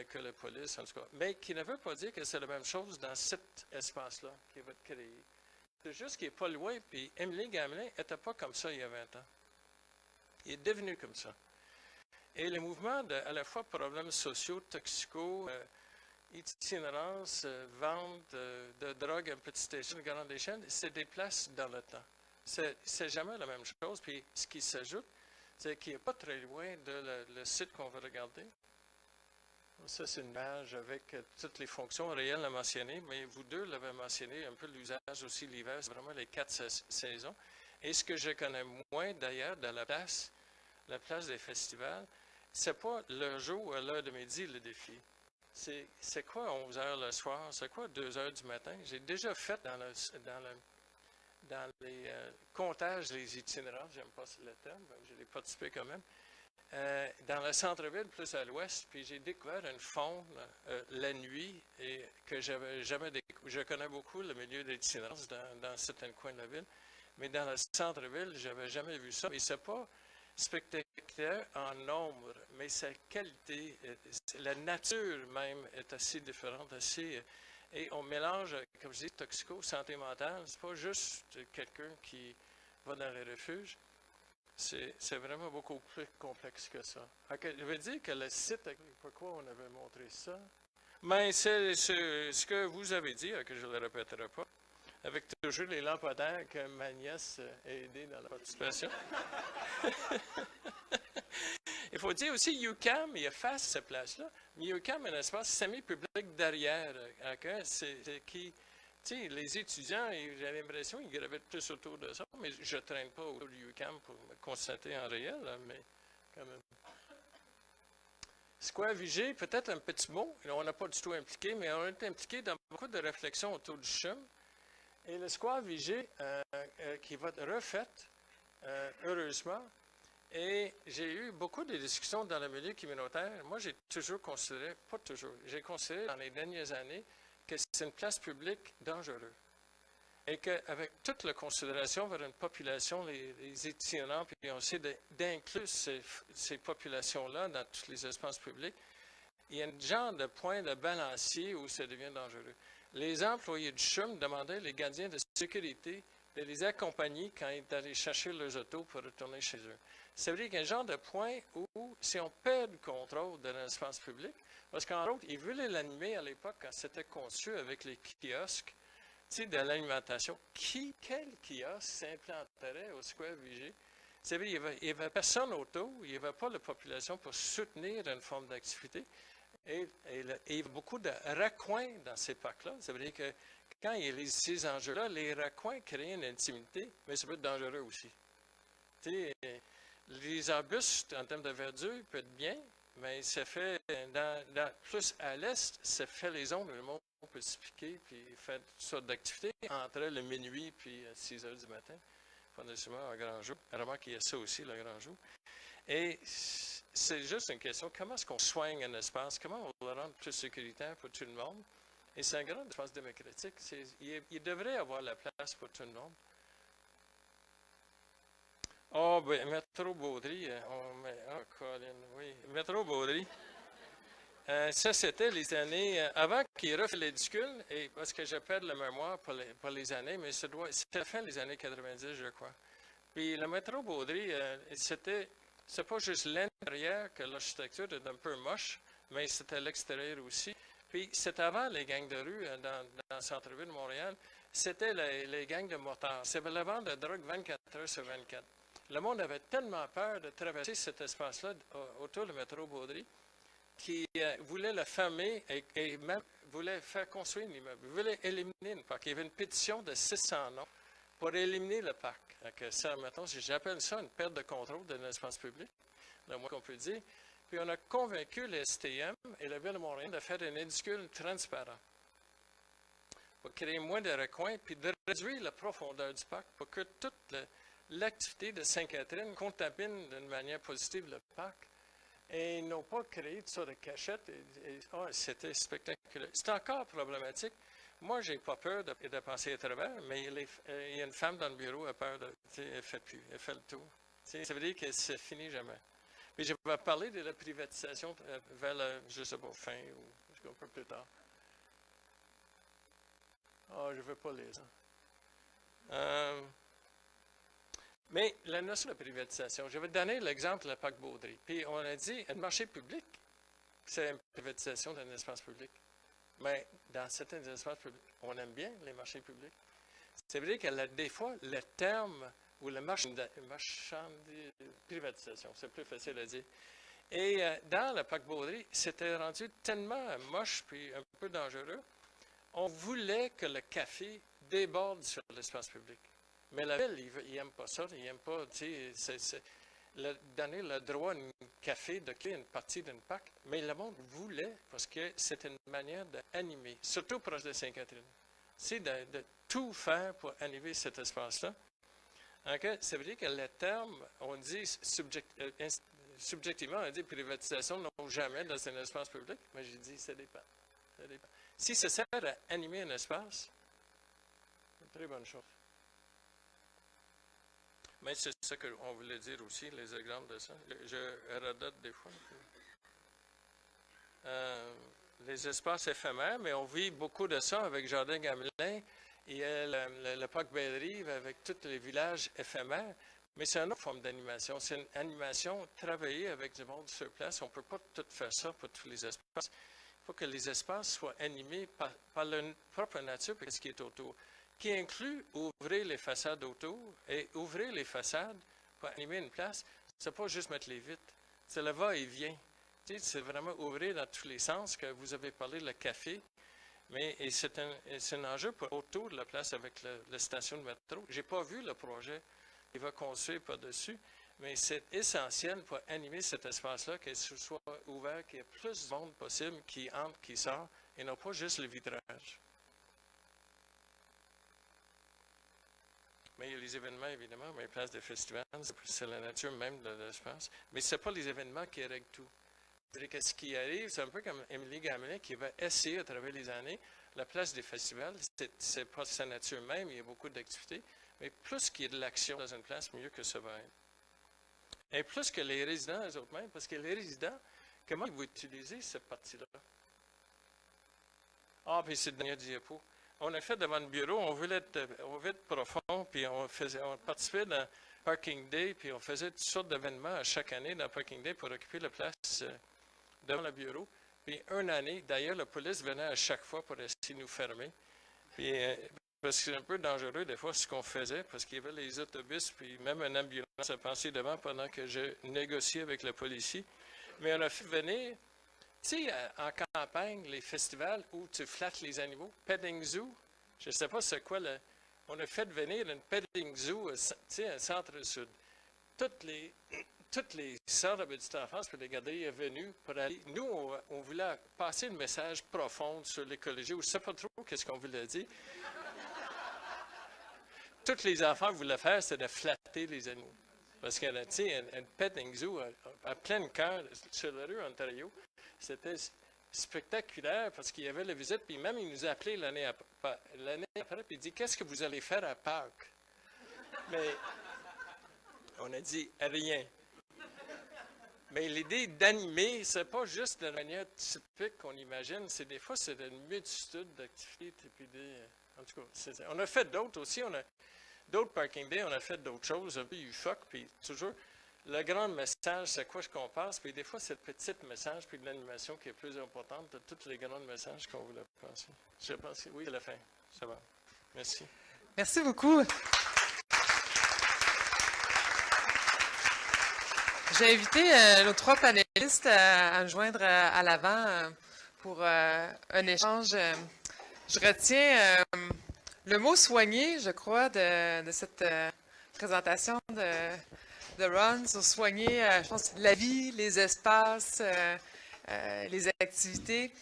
que la police, en tout cas. Mais qui ne veut pas dire que c'est la même chose dans cet espace-là qui va être créé. C'est juste qu'il n'est pas loin, puis Émilie Gamelin n'était pas comme ça il y a 20 ans. Il est devenu comme ça. Et le mouvement à la fois problèmes sociaux, toxicaux, itinérance, vente de drogue à petite échelle, grande échelle, se déplace dans le temps. C'est jamais la même chose. Puis ce qui s'ajoute, c'est qu'il n'est pas très loin de le site qu'on va regarder. Ça, c'est une image avec toutes les fonctions réelles à mentionner, mais vous deux l'avez mentionné, un peu l'usage aussi l'hiver, c'est vraiment les 4 saisons. Et ce que je connais moins d'ailleurs de la place des festivals, c'est pas le jour ou à l'heure de midi le défi. C'est quoi 11 heures le soir? C'est quoi 2 heures du matin? J'ai déjà fait dans les comptages des itinérants, j'aime pas le terme, je l'ai participé quand même, dans le centre-ville, plus à l'ouest, puis j'ai découvert une faune la nuit et que j'avais jamais découvert. Je connais beaucoup le milieu de l'itinérance dans certains coins de la ville, Mais dans le centre-ville, je n'avais jamais vu ça. Et ce n'est pas spectaculaire en nombre, mais sa qualité, la nature même est assez différente, et on mélange, comme je dis, toxico, santé mentale. Ce n'est pas juste quelqu'un qui va dans les refuges. C'est vraiment beaucoup plus complexe que ça. Je veux dire que le site, pourquoi on avait montré ça? Mais c'est ce que vous avez dit, que je ne le répéterai pas, avec toujours les lampadaires que ma nièce a aidé dans la participation. Il faut dire aussi, UQAM, il efface cette place-là, mais UQAM est un espace semi-public derrière, qui, tu sais, les étudiants, j'ai l'impression qu'ils gravitent plus autour de ça, mais je ne traîne pas autour du UQAM pour me constater en réel, là, mais quand même. Square Vigée, peut-être un petit mot, on n'a pas du tout impliqué, mais on est impliqué dans beaucoup de réflexions autour du CHUM. Et le Square Vigée, qui va être refait, heureusement, et j'ai eu beaucoup de discussions dans le milieu communautaire. Moi, j'ai toujours considéré, pas toujours, j'ai considéré dans les dernières années que c'est une place publique dangereuse. Et qu'avec toute la considération vers une population, les itinérants, puis on essaie d'inclure ces populations-là dans tous les espaces publics, il y a un genre de point de balancier où ça devient dangereux. Les employés du CHUM demandaient les gardiens de sécurité de les accompagner quand ils étaient allés chercher leurs autos pour retourner chez eux. Ça veut dire qu'il y a un genre de point où, si on perd le contrôle de l'espace public, parce qu'en autre, ils voulaient l'animer à l'époque quand c'était conçu avec les kiosques, tu sais, de l'alimentation. Quel kiosque s'implanterait au Square Vigée? Ça veut dire qu'il n'y avait personne autour, il n'y avait pas la population pour soutenir une forme d'activité. Et il y a beaucoup de raccoins dans ces parcs-là. Ça veut dire que quand il y a ces enjeux-là, les raccoins créent une intimité, mais ça peut être dangereux aussi. Tu sais, les arbustes, en termes de verdure, peuvent être bien, mais ça fait, plus à l'est, ça fait les zones où le monde peut se piquer puis faire toutes sortes d'activités entre le minuit et 6 heures du matin, pas nécessairement à grand jour. Vraiment qu'il y a ça aussi, le grand jour. Et c'est juste une question, comment est-ce qu'on soigne un espace? Comment on va le rendre plus sécuritaire pour tout le monde? Et c'est un grand espace démocratique. Il devrait avoir la place pour tout le monde. Oh, ben, Métro Baudry, Colin, oui. Métro Baudry. Ça, c'était les années, avant qu'il refait l'édicule, et parce que je perds la mémoire pour les années, mais c'est la fin des années 90, je crois. Puis le Métro Baudry, c'est pas juste l'intérieur que l'architecture est un peu moche, mais c'était l'extérieur aussi. Puis c'était avant les gangs de rue dans le centre-ville de Montréal, c'était les gangs de motards. C'était la vente de drogue 24 heures sur 24. Le monde avait tellement peur de traverser cet espace-là autour du métro Baudry qu'il voulait le fermer et même voulait faire construire un immeuble. Il voulait éliminer le parc. Il y avait une pétition de 600 noms pour éliminer le parc. Ça, mettons, j'appelle ça une perte de contrôle de l'espace public, le moins qu'on peut dire. Puis on a convaincu le STM et la Ville de Montréal de faire un édicule transparent pour créer moins de recoins puis de réduire la profondeur du parc pour que toute l'activité de Sainte-Catherine contamine d'une manière positive le parc. Et ils n'ont pas créé toutes sortes de cachettes. C'était spectaculaire. C'est encore problématique. Moi, je n'ai pas peur de passer à travers, mais il y a une femme dans le bureau qui a peur de. Elle ne fait plus. Elle fait le tour. Ça veut dire que ça ne finit jamais. Mais je vais parler de la privatisation vers je ne sais pas, fin ou un peu plus tard. Je ne veux pas lire ça. Mais la notion de privatisation, je vais donner l'exemple de la Parc Baudry. Puis on a dit, un marché public, c'est une privatisation d'un espace public. Mais dans certains espaces publics, on aime bien les marchés publics. Ça veut dire que des fois, le terme ou le privatisation, c'est plus facile à dire. Et dans le Parc Baudry, c'était rendu tellement moche puis un peu dangereux. On voulait que le café déborde sur l'espace public. Mais la ville, il n'aime pas ça, il n'aime pas, donner le droit à un café de créer une partie d'un parc, mais le monde voulait, parce que c'était une manière d'animer, surtout proche de Sainte-Catherine. C'est de tout faire pour animer cet espace-là. Okay? Ça veut dire que le terme, on dit subjectivement, on dit privatisation, non jamais dans un espace public, mais j'ai dit ça dépend. Ça dépend. Si ça sert à animer un espace, c'est une très bonne chose. Mais c'est ça qu'on voulait dire aussi, les exemples de ça. Je radote des fois. Les espaces éphémères, mais on vit beaucoup de ça avec Jardin Gamelin. Il y a le parc Belle-Rive avec tous les villages éphémères. Mais c'est une autre forme d'animation. C'est une animation travaillée avec du monde sur place. On ne peut pas tout faire ça pour tous les espaces. Il faut que les espaces soient animés par leur propre nature et ce qui est autour, qui inclut ouvrir les façades autour et ouvrir les façades pour animer une place. Ce n'est pas juste mettre les vitres, c'est le va-et-vient. C'est vraiment ouvrir dans tous les sens, que vous avez parlé de le café, mais c'est un enjeu pour autour de la place avec la station de métro. Je n'ai pas vu le projet qui va construire par-dessus, mais c'est essentiel pour animer cet espace-là, que ce soit ouvert, qu'il y ait plus de monde possible qui entre, qui sort, et non pas juste le vitrage. Mais il y a les événements, évidemment, mais les places de festivals, c'est la nature même de l'espace. Mais ce n'est pas les événements qui règlent tout. C'est-à-dire que ce qui arrive, c'est un peu comme Émilie Gamelin qui va essayer à travers les années, la place des festivals, ce n'est pas sa nature même, il y a beaucoup d'activités, mais plus qu'il y a de l'action dans une place, mieux que ça va être. Et plus que les résidents, eux autres mêmes, parce que les résidents, comment ils vont utiliser cette partie-là? Ah, puis c'est le dernier diapo. On a fait devant le bureau, on voulait être profond, puis on participait dans Parking Day, puis on faisait toutes sortes d'événements chaque année dans Parking Day pour occuper la place devant le bureau. Puis une année, d'ailleurs, la police venait à chaque fois pour essayer de nous fermer. Puis, parce que c'est un peu dangereux des fois ce qu'on faisait, parce qu'il y avait les autobus, puis même une ambulance a passé devant pendant que je négociais avec le policier. Mais on a fait venir, tu sais, en campagne, les festivals où tu flattes les animaux, petting zoo, je ne sais pas c'est quoi, on a fait venir une petting zoo, tu sais, à Centre-Sud. Toutes les centres de petite enfance, puis les garderies sont venus pour aller. Nous, on voulait passer un message profond sur l'écologie. Je ne sais pas trop qu'est-ce qu'on voulait dire. Tous les enfants voulaient faire, c'est de flatter les animaux. Parce qu'il y a, tu sais, un petting zoo à plein cœur sur la rue Ontario. C'était spectaculaire parce qu'il y avait la visite, puis même il nous a appelé l'année après, puis il dit « Qu'est-ce que vous allez faire à Pâques? » Mais on a dit « Rien. » Mais l'idée d'animer, c'est pas juste de la manière typique qu'on imagine, c'est des fois, c'est une multitude d'activités. En tout cas, on a fait d'autres aussi, on a d'autres Parking Day, on a fait d'autres choses, un peu UFOC, puis toujours, le grand message, c'est quoi qu'on passe, puis des fois, c'est le petit message, puis de l'animation qui est plus importante de tous les grands messages qu'on voulait passer. Je pense que oui, à la fin, ça va. Merci. Merci beaucoup. J'ai invité nos trois panélistes à me joindre à l'avant pour un échange. Je retiens le mot « soigner », je crois, de cette présentation de Ron, sur soigner, je pense, la vie, les espaces, les activités.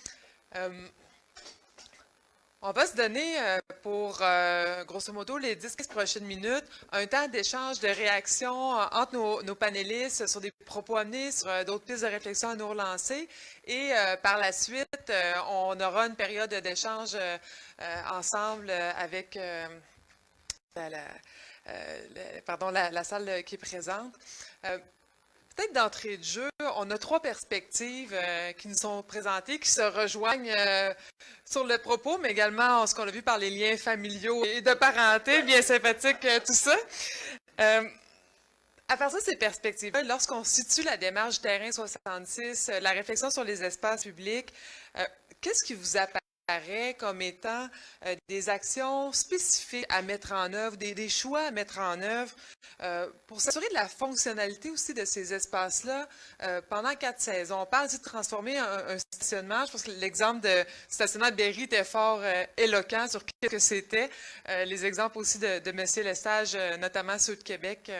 On va se donner pour, grosso modo, les 10-15 prochaines minutes, un temps d'échange, de réaction entre nos panélistes sur des propos amenés, sur d'autres pistes de réflexion à nous relancer. Et par la suite, on aura une période d'échange ensemble avec la salle qui est présente. Peut-être d'entrée de jeu, on a trois perspectives qui nous sont présentées, qui se rejoignent sur le propos, mais également ce qu'on a vu par les liens familiaux et de parenté, bien sympathique, tout ça. À partir de ces perspectives-là, lorsqu'on situe la démarche du terrain 66, la réflexion sur les espaces publics, qu'est-ce qui vous apparaît comme étant des actions spécifiques à mettre en œuvre, des choix à mettre en œuvre pour s'assurer de la fonctionnalité aussi de ces espaces-là pendant 4 saisons. On parle aussi de transformer un stationnement. Je pense que l'exemple de stationnement de Berry était fort éloquent sur ce que c'était. Les exemples aussi de M. Lestage, notamment ceux de Québec,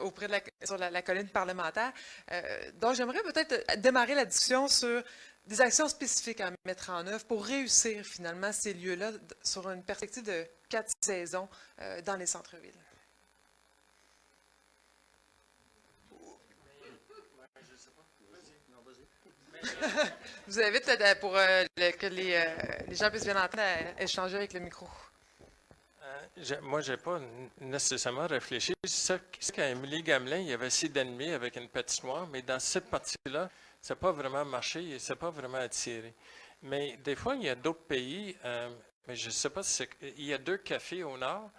auprès de sur la colline parlementaire. Donc, j'aimerais peut-être démarrer la discussion sur des actions spécifiques à mettre en œuvre pour réussir finalement ces lieux-là sur une perspective de 4 saisons dans les centres-villes. Je vous invite pour que les gens puissent bien entendre à échanger avec le micro. moi, je n'ai pas nécessairement réfléchi. C'est qu'à Émilie Gamelin, il y avait assez d'ennemis avec une patinoire, mais dans cette partie-là, ça n'a pas vraiment marché et ça n'a pas vraiment attiré. Mais des fois, il y a d'autres pays, mais je ne sais pas si il y a 2 cafés au nord.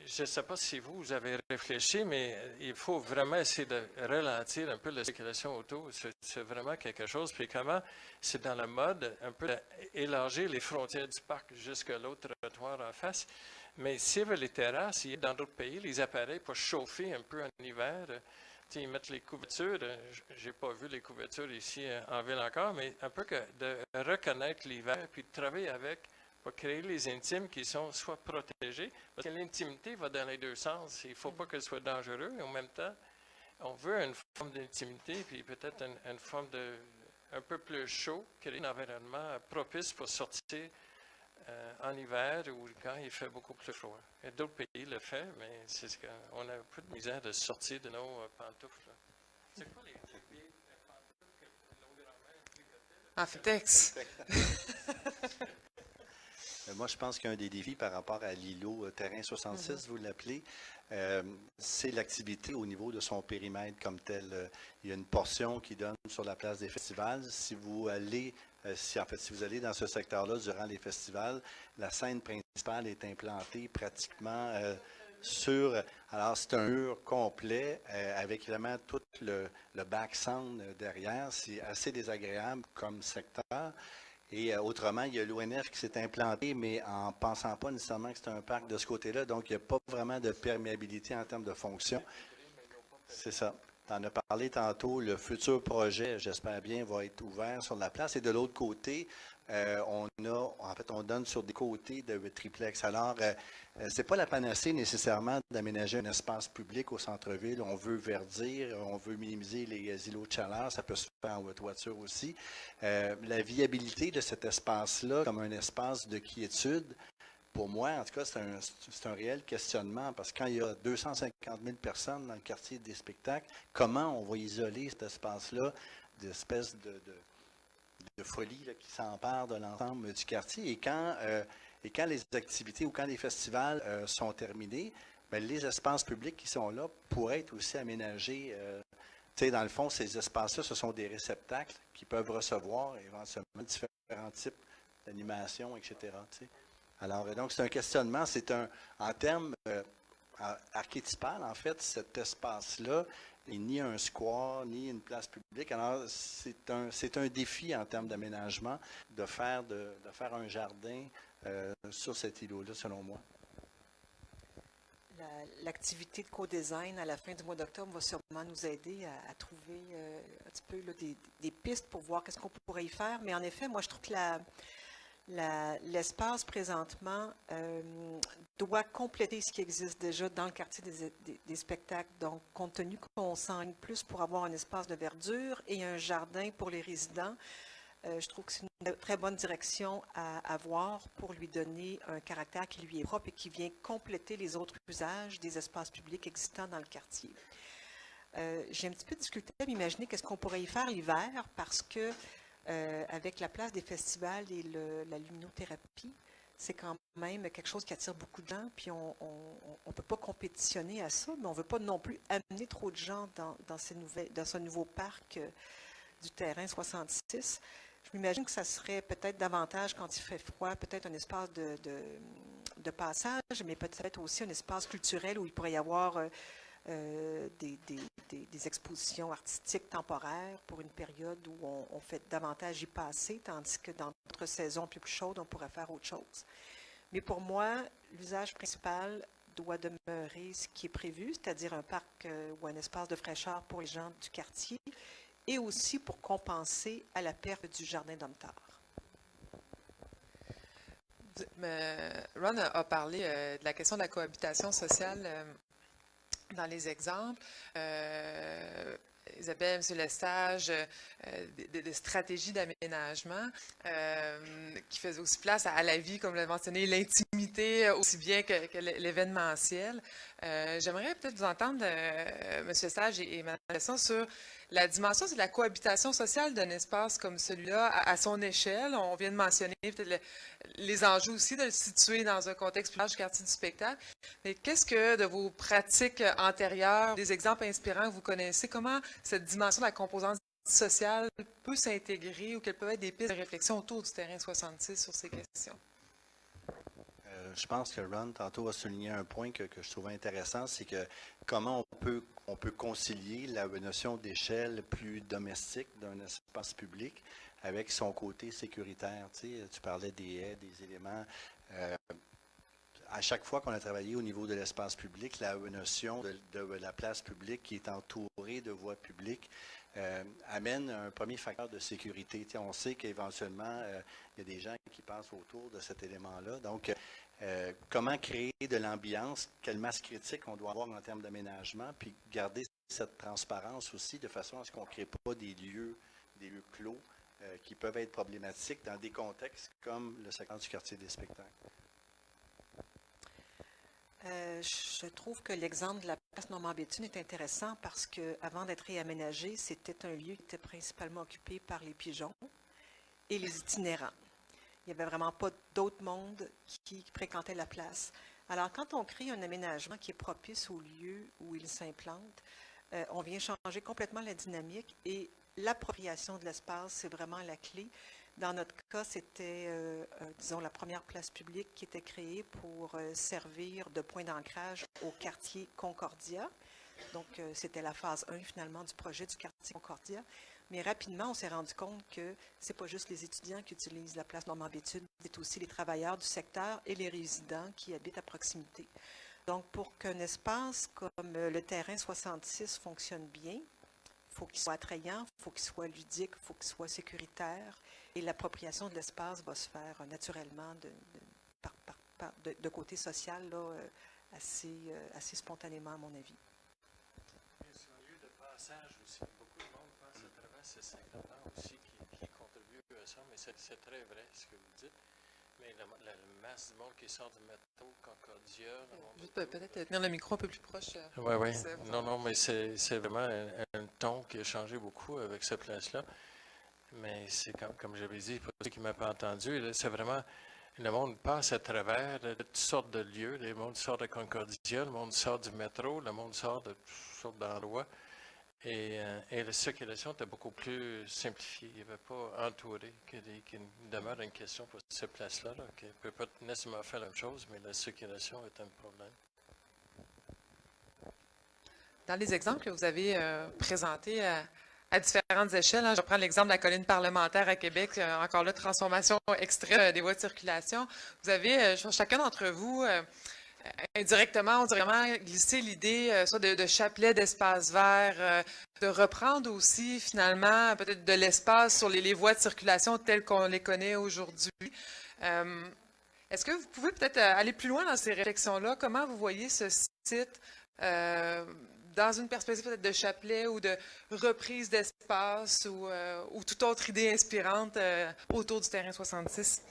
Je ne sais pas si vous avez réfléchi, mais il faut vraiment essayer de ralentir un peu la circulation auto. C'est vraiment quelque chose. Puis comment c'est dans la mode, un peu élargir les frontières du parc jusqu'à l'autre trottoir en face. Mais s'il y avait les terrasses, il y a dans d'autres pays, les appareils pour chauffer un peu en hiver. Ils mettent les couvertures. Je n'ai pas vu les couvertures ici en ville encore, mais un peu de reconnaître l'hiver puis de travailler avec pour créer les intimes qui sont soit protégés, parce que l'intimité va dans les 2 sens. Il ne faut pas qu'elle soit dangereuse, et en même temps, on veut une forme d'intimité, puis peut-être une forme un peu plus chaud, créer un environnement propice pour sortir en hiver ou quand il fait beaucoup plus froid. Et d'autres pays le font, mais c'est qu'on a un peu de misère de sortir de nos pantoufles. C'est quoi les pantoufles que nos grands-mères tricotaient? En Fitex. Moi, je pense qu'un des défis par rapport à l'îlot Terrain 66, vous l'appelez, c'est l'activité au niveau de son périmètre comme tel. Il y a une portion qui donne sur la place des festivals. Si vous allez, si vous allez dans ce secteur-là durant les festivals, la scène principale est implantée pratiquement sur... Alors, c'est un mur complet avec vraiment tout le back-sound derrière. C'est assez désagréable comme secteur. Et autrement, il y a l'ONF qui s'est implanté, mais en ne pensant pas nécessairement que c'est un parc de ce côté-là. Donc, il n'y a pas vraiment de perméabilité en termes de fonction. C'est ça. Tu en as parlé tantôt. Le futur projet, j'espère bien, va être ouvert sur la place. Et de l'autre côté, on donne sur des côtés de triplex. Alors, c'est pas la panacée nécessairement d'aménager un espace public au centre-ville. On veut verdir, on veut minimiser les îlots de chaleur. Ça peut se faire en toiture aussi. La viabilité de cet espace-là, comme un espace de quiétude, pour moi, en tout cas, c'est un réel questionnement parce que quand il y a 250 000 personnes dans le quartier des spectacles, comment on va isoler cet espace-là d'espèce de folie là, qui s'empare de l'ensemble du quartier? Et quand les activités ou quand les festivals sont terminés, bien, les espaces publics qui sont là pourraient être aussi aménagés. Dans le fond, ces espaces-là, ce sont des réceptacles qui peuvent recevoir éventuellement différents types d'animation, etc. T'sais. Alors, donc, c'est un questionnement. En termes archétypal, en fait, cet espace-là n'est ni un square, ni une place publique. Alors, c'est un défi en termes d'aménagement de faire un jardin sur cet îlot-là, selon moi. L'activité de co-design à la fin du mois d'octobre va sûrement nous aider à trouver un petit peu là, des pistes pour voir qu'est-ce qu'on pourrait y faire. Mais en effet, moi, je trouve que l'espace présentement doit compléter ce qui existe déjà dans le quartier des spectacles. Donc, compte tenu qu'on s'enligne plus pour avoir un espace de verdure et un jardin pour les résidents, je trouve que c'est une très bonne direction à avoir pour lui donner un caractère qui lui est propre et qui vient compléter les autres usages des espaces publics existants dans le quartier. J'ai un petit peu discuté à m'imaginer qu'est-ce qu'on pourrait y faire l'hiver parce que avec la place des festivals et la luminothérapie, c'est quand même quelque chose qui attire beaucoup de gens, puis on ne peut pas compétitionner à ça, mais on ne veut pas non plus amener trop de gens dans ce nouveau parc du terrain 66. Je m'imagine que ça serait peut-être davantage, quand il fait froid, peut-être un espace de passage, mais peut-être aussi un espace culturel où il pourrait y avoir des expositions artistiques temporaires pour une période où on fait davantage y passer, tandis que dans d'autres saisons plus chaudes, on pourrait faire autre chose. Mais pour moi, l'usage principal doit demeurer ce qui est prévu, c'est-à-dire un parc ou un espace de fraîcheur pour les gens du quartier, et aussi pour compenser à la perte du jardin Domtar. Ron a parlé de la question de la cohabitation sociale dans les exemples. Isabelle, M. Lestage, des stratégies d'aménagement qui faisaient aussi place à la vie, comme l'a mentionné, l'intimité aussi bien que l'événementiel. J'aimerais peut-être vous entendre, M. Sage et Mme Besson, sur la dimension de la cohabitation sociale d'un espace comme celui-là à son échelle. On vient de mentionner peut-être les enjeux aussi de le situer dans un contexte plus large du quartier du spectacle. Mais qu'est-ce que de vos pratiques antérieures, des exemples inspirants que vous connaissez, comment cette dimension de la composante sociale peut s'intégrer ou quelles peuvent être des pistes de réflexion autour du terrain 66 sur ces questions? Je pense que Ron, tantôt, a souligné un point que je trouvais intéressant, c'est que comment on peut concilier la notion d'échelle plus domestique d'un espace public avec son côté sécuritaire. Tu parlais des haies, des éléments. À chaque fois qu'on a travaillé au niveau de l'espace public, la notion de la place publique qui est entourée de voies publiques amène un premier facteur de sécurité. On sait qu'éventuellement, il y a des gens qui passent autour de cet élément-là. Donc, comment créer de l'ambiance, quelle masse critique on doit avoir en termes d'aménagement, puis garder cette transparence aussi de façon à ce qu'on ne crée pas des lieux clos qui peuvent être problématiques dans des contextes comme le secteur du quartier des spectacles. Je trouve que l'exemple de la place Normand-Béthune est intéressant parce qu'avant d'être réaménagé, c'était un lieu qui était principalement occupé par les pigeons et les itinérants. Il n'y avait vraiment pas d'autre monde qui fréquentait la place. Alors, quand on crée un aménagement qui est propice au lieu où il s'implante, on vient changer complètement la dynamique et l'appropriation de l'espace, c'est vraiment la clé. Dans notre cas, c'était, disons, la première place publique qui était créée pour servir de point d'ancrage au quartier Concordia. Donc, c'était la phase 1, finalement, du projet du quartier Concordia. Mais rapidement, on s'est rendu compte que ce n'est pas juste les étudiants qui utilisent la place Normand-Béthune, c'est aussi les travailleurs du secteur et les résidents qui habitent à proximité. Donc, pour qu'un espace comme le terrain 66 fonctionne bien, il faut qu'il soit attrayant, il faut qu'il soit ludique, il faut qu'il soit sécuritaire. Et l'appropriation de l'espace va se faire naturellement de côté social, là, assez spontanément, à mon avis. C'est un lieu de passage aussi. Beaucoup de monde passe à travers ce secteur-là aussi qui contribue à ça, mais c'est très vrai ce que vous dites. Mais la masse du monde qui sort du métro, Concordia... Juste peut-être tenir le micro un peu plus proche. Oui. Non, mais c'est vraiment un ton qui a changé beaucoup avec cette place-là. Mais c'est comme j'avais dit, pour ceux qui ne m'ont pas entendu, c'est vraiment, le monde passe à travers de toutes sortes de lieux. Le monde sort de Concordia, le monde sort du métro, le monde sort de toutes sortes d'endroits. Et la circulation était beaucoup plus simplifiée. Il n'y avait pas entouré, qu'il demeure une question pour cette place-là, qui ne peut pas nécessairement faire la même chose, mais la circulation est un problème. Dans les exemples que vous avez présentés à différentes échelles, je prends l'exemple de la colline parlementaire à Québec, encore là, transformation extrême des voies de circulation. Vous avez, chacun d'entre vous, indirectement, on dirait vraiment glisser l'idée soit de chapelet d'espace vert, de reprendre aussi finalement peut-être de l'espace sur les voies de circulation telles qu'on les connaît aujourd'hui. Est-ce que vous pouvez peut-être aller plus loin dans ces réflexions-là? Comment vous voyez ce site dans une perspective peut-être de chapelet ou de reprise d'espace ou toute autre idée inspirante autour du terrain 66?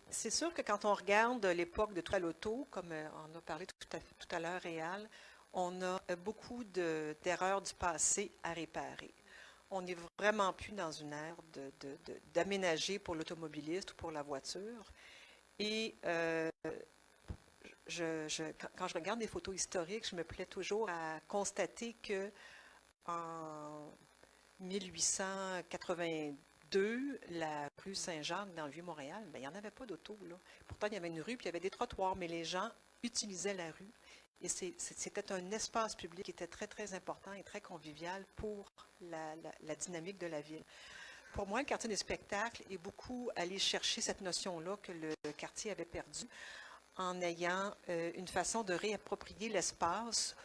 C'est sûr que quand on regarde l'époque de Toileauto, comme on a parlé tout à l'heure, Réal, on a beaucoup d'erreurs du passé à réparer. On n'est vraiment plus dans une ère d'aménager pour l'automobiliste ou pour la voiture. Et quand je regarde des photos historiques, je me plais toujours à constater que en 1882, la rue Saint-Jacques dans le Vieux-Montréal, il n'y en avait pas d'auto. Pourtant, il y avait une rue, puis il y avait des trottoirs, mais les gens utilisaient la rue. Et c'était un espace public qui était très, très important et très convivial pour la dynamique de la ville. Pour moi, le quartier des spectacles est beaucoup allé chercher cette notion-là que le quartier avait perdue en ayant une façon de réapproprier l'espace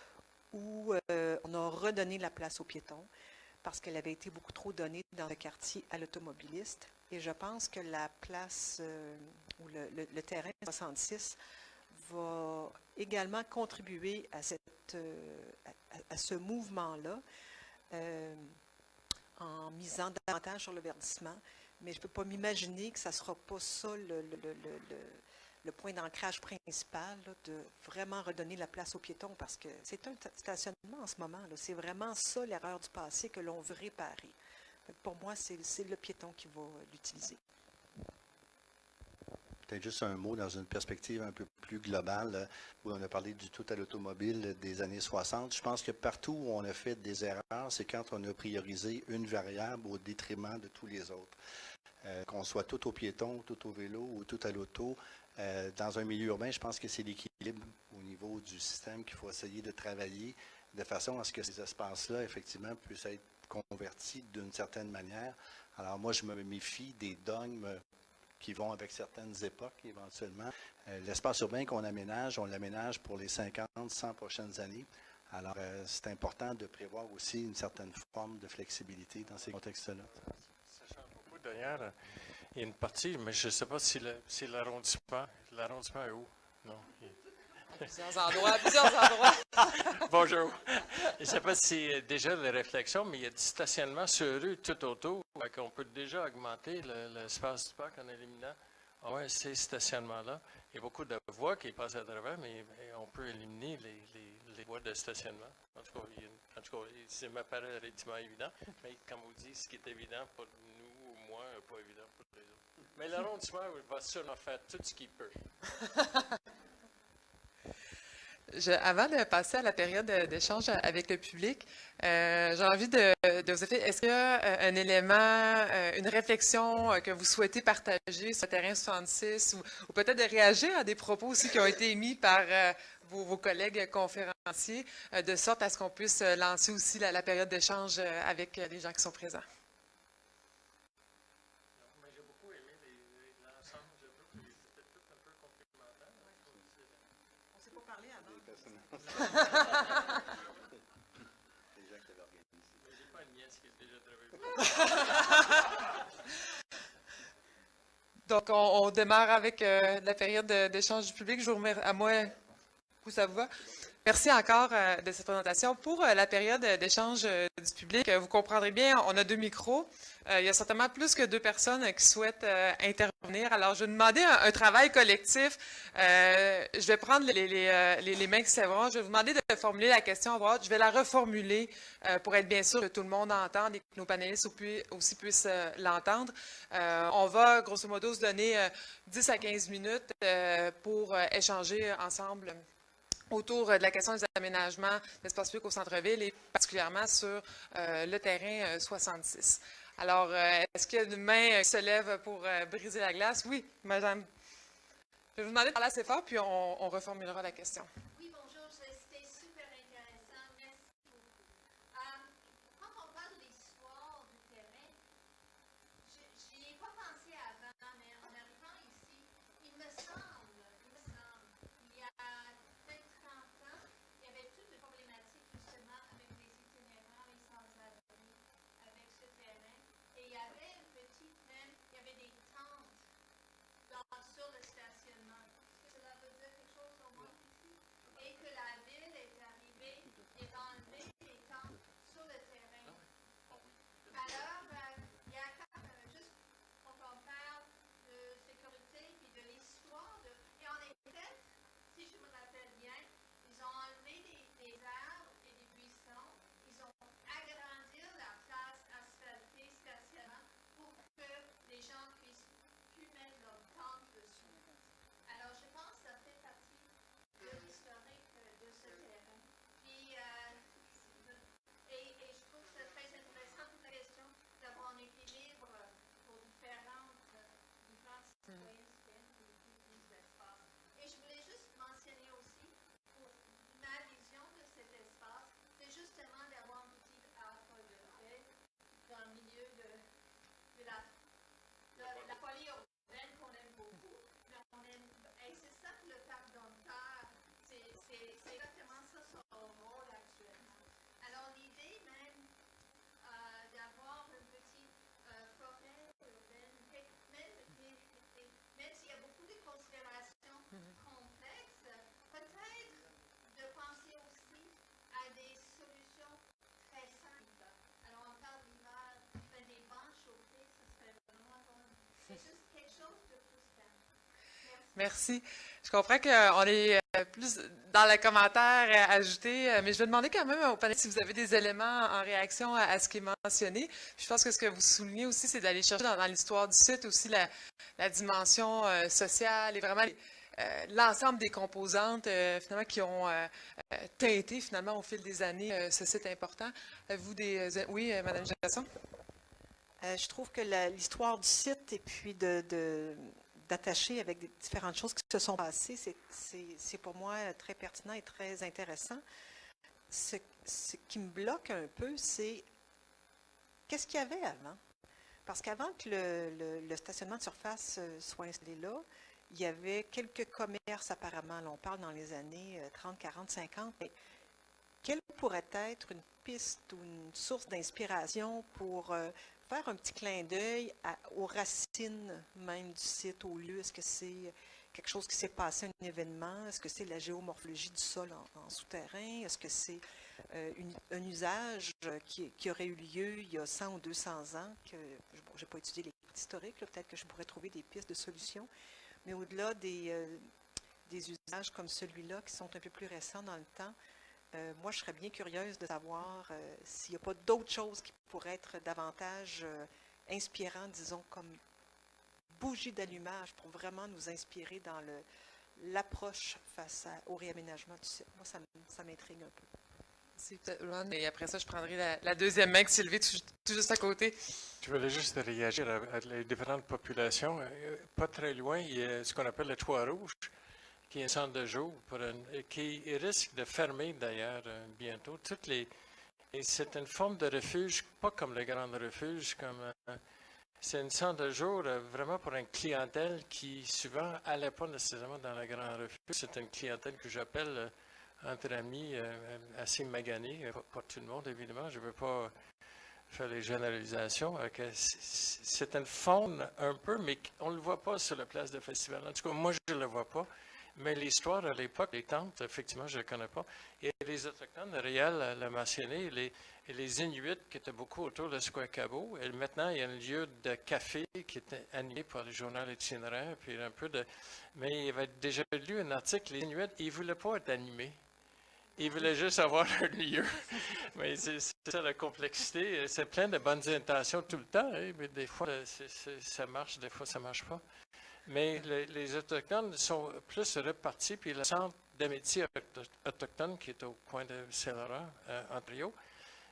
où on a redonné la place aux piétons parce qu'elle avait été beaucoup trop donnée dans le quartier à l'automobiliste. Et je pense que la place ou le terrain 66 va également contribuer à ce mouvement-là en misant davantage sur le verdissement. Mais je ne peux pas m'imaginer que ça ne sera pas ça le point d'ancrage principal, là, de vraiment redonner la place aux piétons, parce que c'est un stationnement en ce moment. C'est vraiment ça l'erreur du passé que l'on veut réparer. Pour moi, c'est le piéton qui va l'utiliser. Peut-être juste un mot dans une perspective un peu plus globale, où on a parlé du tout à l'automobile des années 60. Je pense que partout où on a fait des erreurs, c'est quand on a priorisé une variable au détriment de tous les autres. Qu'on soit tout au piéton, tout au vélo ou tout à l'auto, dans un milieu urbain, je pense que c'est l'équilibre au niveau du système qu'il faut essayer de travailler de façon à ce que ces espaces-là, effectivement, puissent être convertis d'une certaine manière. Alors moi, je me méfie des dogmes qui vont avec certaines époques, éventuellement. L'espace urbain qu'on aménage, on l'aménage pour les 50, 100 prochaines années. Alors, c'est important de prévoir aussi une certaine forme de flexibilité dans ces contextes-là. Ça change beaucoup. D'ailleurs, il y a une partie, mais je ne sais pas si l'arrondissement est où? Non. Plusieurs endroits. Bonjour. Je ne sais pas si c'est déjà les réflexions, mais il y a du stationnement sur rue tout autour. On peut déjà augmenter l'espace du parc en éliminant ces stationnements-là. Il y a beaucoup de voies qui passent à travers, mais on peut éliminer les voies de stationnement. En tout cas, ça m'apparaît relativement évident. Mais comme vous dites, ce qui est évident pour nous ou moi, pas évident pour les autres. Mais l'arrondissement va sûrement faire tout ce qu'il peut. Avant de passer à la période d'échange avec le public, j'ai envie de vous demander, est-ce qu'il y a un élément, une réflexion que vous souhaitez partager sur le terrain 66 ou peut-être de réagir à des propos aussi qui ont été émis par vos collègues conférenciers, de sorte à ce qu'on puisse lancer aussi la période d'échange avec les gens qui sont présents? J'ai beaucoup aimé l'ensemble du groupe. C'était tout un peu complémentaire. On ne s'est pas parlé avant. Les gens qui avaient organisé. Mais j'ai pas une nièce qui est déjà travaillée. Donc, on démarre avec la période d'échange du public. Je vous remercie. À moi, où ça vous va? Merci encore de cette présentation. Pour la période d'échange du public, vous comprendrez bien, on a 2 micros. Il y a certainement plus que 2 personnes qui souhaitent intervenir. Alors, je vais demander un travail collectif. Je vais prendre les mains qui s'évront. Je vais vous demander de formuler la question à voix haute. Je vais la reformuler pour être bien sûr que tout le monde entende et que nos panélistes aussi puissent l'entendre. On va, grosso modo, se donner 10 à 15 minutes pour échanger ensemble autour de la question des aménagements d'espace public au centre-ville et particulièrement sur le terrain 66. Alors, est-ce qu'il y a une main qui se lève pour briser la glace? Oui, madame. Je vais vous demander de parler assez fort, puis on reformulera la question. Oui, bonjour, c'était super intéressant. Merci beaucoup. Quand on parle de l'histoire du terrain, je n'y ai pas pensé avant, mais en arrivant ici, il me semble, il y a peut-être 30 ans, il y avait toute une problématique justement avec les itinérants, les sans-abri, avec ce terrain. Et il y avait une petite même, il y avait des tentes sur le stationnement. Est-ce que cela veut dire quelque chose au moins ici? Et que la ville est arrivée et a enlevé les tentes sur le terrain. Alors, il y a juste quand on parle de sécurité et de l'histoire, et en effet, si je me rappelle bien, ils ont enlevé des arbres et des buissons, ils ont agrandi la place asphaltée stationnement pour que les gens puissent plus mettre leur tente dessus. Alors, je pense que ça fait partie de l'historique de ce terrain. Puis, et je trouve que c'est très intéressant toute la question d'avoir un équilibre pour différents citoyens des espaces. Et je voulais juste mentionner aussi, pour ma vision de cet espace, c'est justement d'avoir un petit arbre de paix dans le milieu de la folie urbaine qu'on aime beaucoup. Mais on aime, et c'est ça que le parc Domtar, c'est exactement ça son rôle actuellement. Alors l'idée même d'avoir une petite forêt urbaine, même s'il y a beaucoup de considérations complexes, peut-être de penser aussi à des solutions très simples. Alors on parle d'hiver, des bancs chauffés, ça serait vraiment bon. C'est juste quelque chose de plus simple. Merci. Merci. Je comprends qu'on est plus dans le commentaire ajouté, mais je vais demander quand même au panel si vous avez des éléments en réaction à ce qui est mentionné. Puis je pense que ce que vous soulignez aussi, c'est d'aller chercher dans l'histoire du site aussi la dimension sociale et vraiment l'ensemble des composantes finalement qui ont teinté finalement au fil des années ce site important. Vous oui, Madame Gerson? Je trouve que l'histoire du site et puis d'attacher avec des différentes choses qui se sont passées, c'est pour moi très pertinent et très intéressant. Ce qui me bloque un peu, c'est qu'est-ce qu'il y avait avant? Parce qu'avant que le stationnement de surface soit installé là, il y avait quelques commerces apparemment, là, on parle dans les années 30, 40, 50, mais quelle pourrait être une piste ou une source d'inspiration pour faire un petit clin d'œil aux racines même du site, au lieu? Est-ce que c'est quelque chose qui s'est passé, un événement? Est-ce que c'est la géomorphologie du sol en souterrain? Est-ce que c'est un usage qui aurait eu lieu il y a 100 ou 200 ans? Je n'ai pas étudié les historiques, peut-être que je pourrais trouver des pistes de solutions. Mais au-delà des usages comme celui-là, qui sont un peu plus récents dans le temps, moi, je serais bien curieuse de savoir s'il n'y a pas d'autres choses qui pourraient être davantage inspirantes, disons, comme bougie d'allumage pour vraiment nous inspirer dans l'approche face au réaménagement du site. Moi, ça m'intrigue un peu. Merci, Ron. Et après ça, je prendrai la deuxième main qui s'est levée tout juste à côté. Je voulais juste réagir à les différentes populations. Pas très loin, il y a ce qu'on appelle le Trois-Rouges, qui est un centre de jour, qui risque de fermer d'ailleurs bientôt. Et c'est une forme de refuge, pas comme les grands refuges, c'est un centre de jour vraiment pour une clientèle qui souvent n'allait pas nécessairement dans le grand refuge. C'est une clientèle que j'appelle entre amis assez maganée, pas tout le monde évidemment, je ne veux pas faire les généralisations. C'est une faune un peu, mais on ne le voit pas sur la place de festival. En tout cas, moi, je ne le vois pas. Mais l'histoire à l'époque, les tentes, effectivement, je ne la connais pas. Et les Autochtones, Réal l'a mentionné, les Inuits qui étaient beaucoup autour de Squacabo. Et maintenant, il y a un lieu de café qui était animé par le journal itinéraire. Puis mais il avait déjà lu un article, les Inuits, ils ne voulaient pas être animés. Ils voulaient juste avoir un lieu. Mais c'est ça la complexité. C'est plein de bonnes intentions tout le temps, hein, mais des fois, ça marche, des fois, ça ne marche pas. Mais les Autochtones sont plus repartis, puis le centre d'amitié autochtone qui est au coin de Saint-Laurent, Ontario,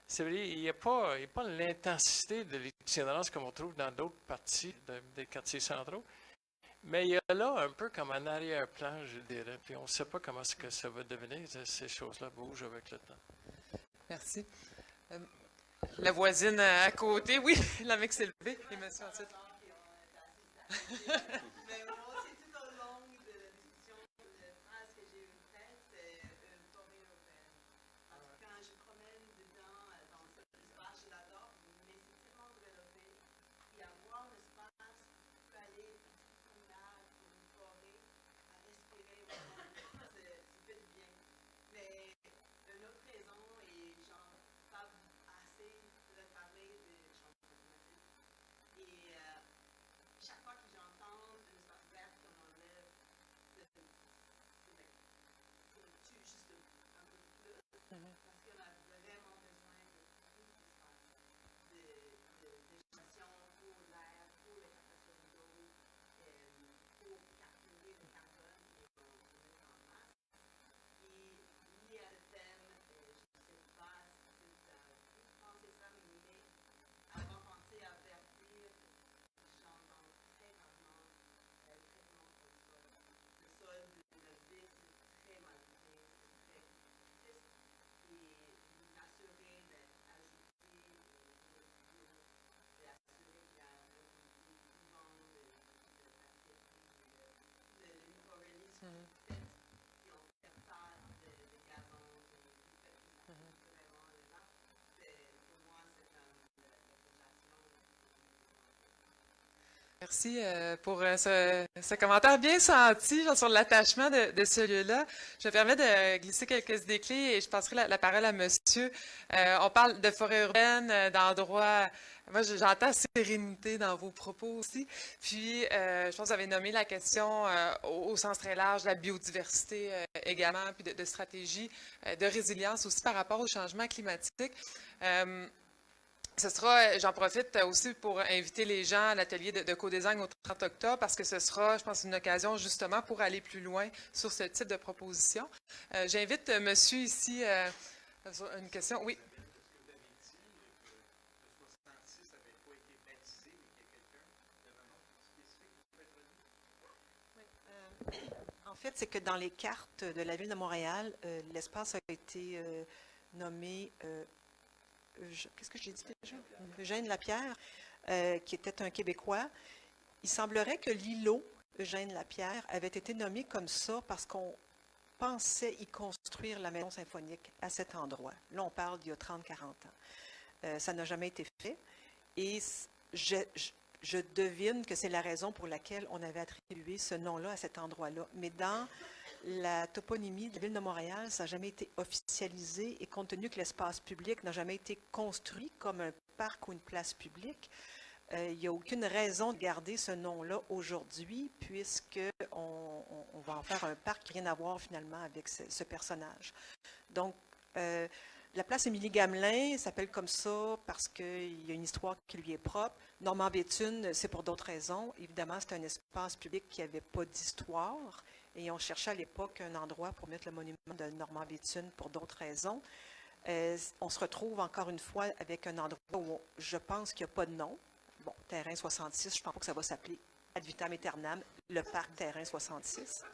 c'est vrai, il n'y a pas l'intensité de l'itinérance comme on trouve dans d'autres parties des quartiers centraux, mais il y a là un peu comme un arrière-plan, je dirais, puis on ne sait pas comment est-ce que ça va devenir, ces choses-là bougent avec le temps. Merci. La voisine à côté, oui, la mec s'est levée, et monsieur ensuite. Mais moi aussi, tout au long de la discussion, la phrase que j'ai faite, c'est une forêt urbaine. Parce que quand je promène dedans, dans cet espace, je l'adore, mais c'est tellement développé. Puis avoir l'espace pour aller dans une promenade, pour une forêt, à respirer, ça fait du bien. Mais une autre raison, et j'en parle assez de parler des changements climatiques. Et chaque fois que j'entends un espace vert, Merci pour ce commentaire bien senti genre, sur l'attachement de ce lieu-là. Je me permets de glisser quelques idées clés et je passerai la parole à monsieur. On parle de forêt urbaine, d'endroits. Moi, j'entends sérénité dans vos propos aussi. Puis, je pense que vous avez nommé la question au sens très large, de la biodiversité également, puis de stratégie, de résilience aussi par rapport au changement climatique. Ce sera, j'en profite aussi pour inviter les gens à l'atelier de co-design au 30 octobre parce que ce sera, je pense, une occasion justement pour aller plus loin sur ce type de proposition. J'invite monsieur ici, une question. Oui. En fait, c'est que dans les cartes de la Ville de Montréal, l'espace a été nommé, qu'est-ce que j'ai dit déjà? Eugène Lapierre, qui était un Québécois. Il semblerait que l'îlot Eugène Lapierre avait été nommé comme ça parce qu'on pensait y construire la maison symphonique à cet endroit. Là, on parle d'il y a 30-40 ans. Ça n'a jamais été fait. Et je devine que c'est la raison pour laquelle on avait attribué ce nom-là à cet endroit-là. Mais dans la toponymie de la Ville de Montréal, ça n'a jamais été officialisé et compte tenu que l'espace public n'a jamais été construit comme un parc ou une place publique, il n'y a aucune raison de garder ce nom-là aujourd'hui puisqu'on va en faire un parc qui n'a rien à voir finalement avec ce personnage. Donc, la place Émilie-Gamelin s'appelle comme ça parce qu'il y a une histoire qui lui est propre. Normand-Béthune, c'est pour d'autres raisons. Évidemment, c'est un espace public qui n'avait pas d'histoire et on cherchait à l'époque un endroit pour mettre le monument de Normand-Béthune pour d'autres raisons. On se retrouve encore une fois avec un endroit où je pense qu'il n'y a pas de nom. Bon, Terrain 66, je ne pense pas que ça va s'appeler ad vitam aeternam, le parc Terrain 66.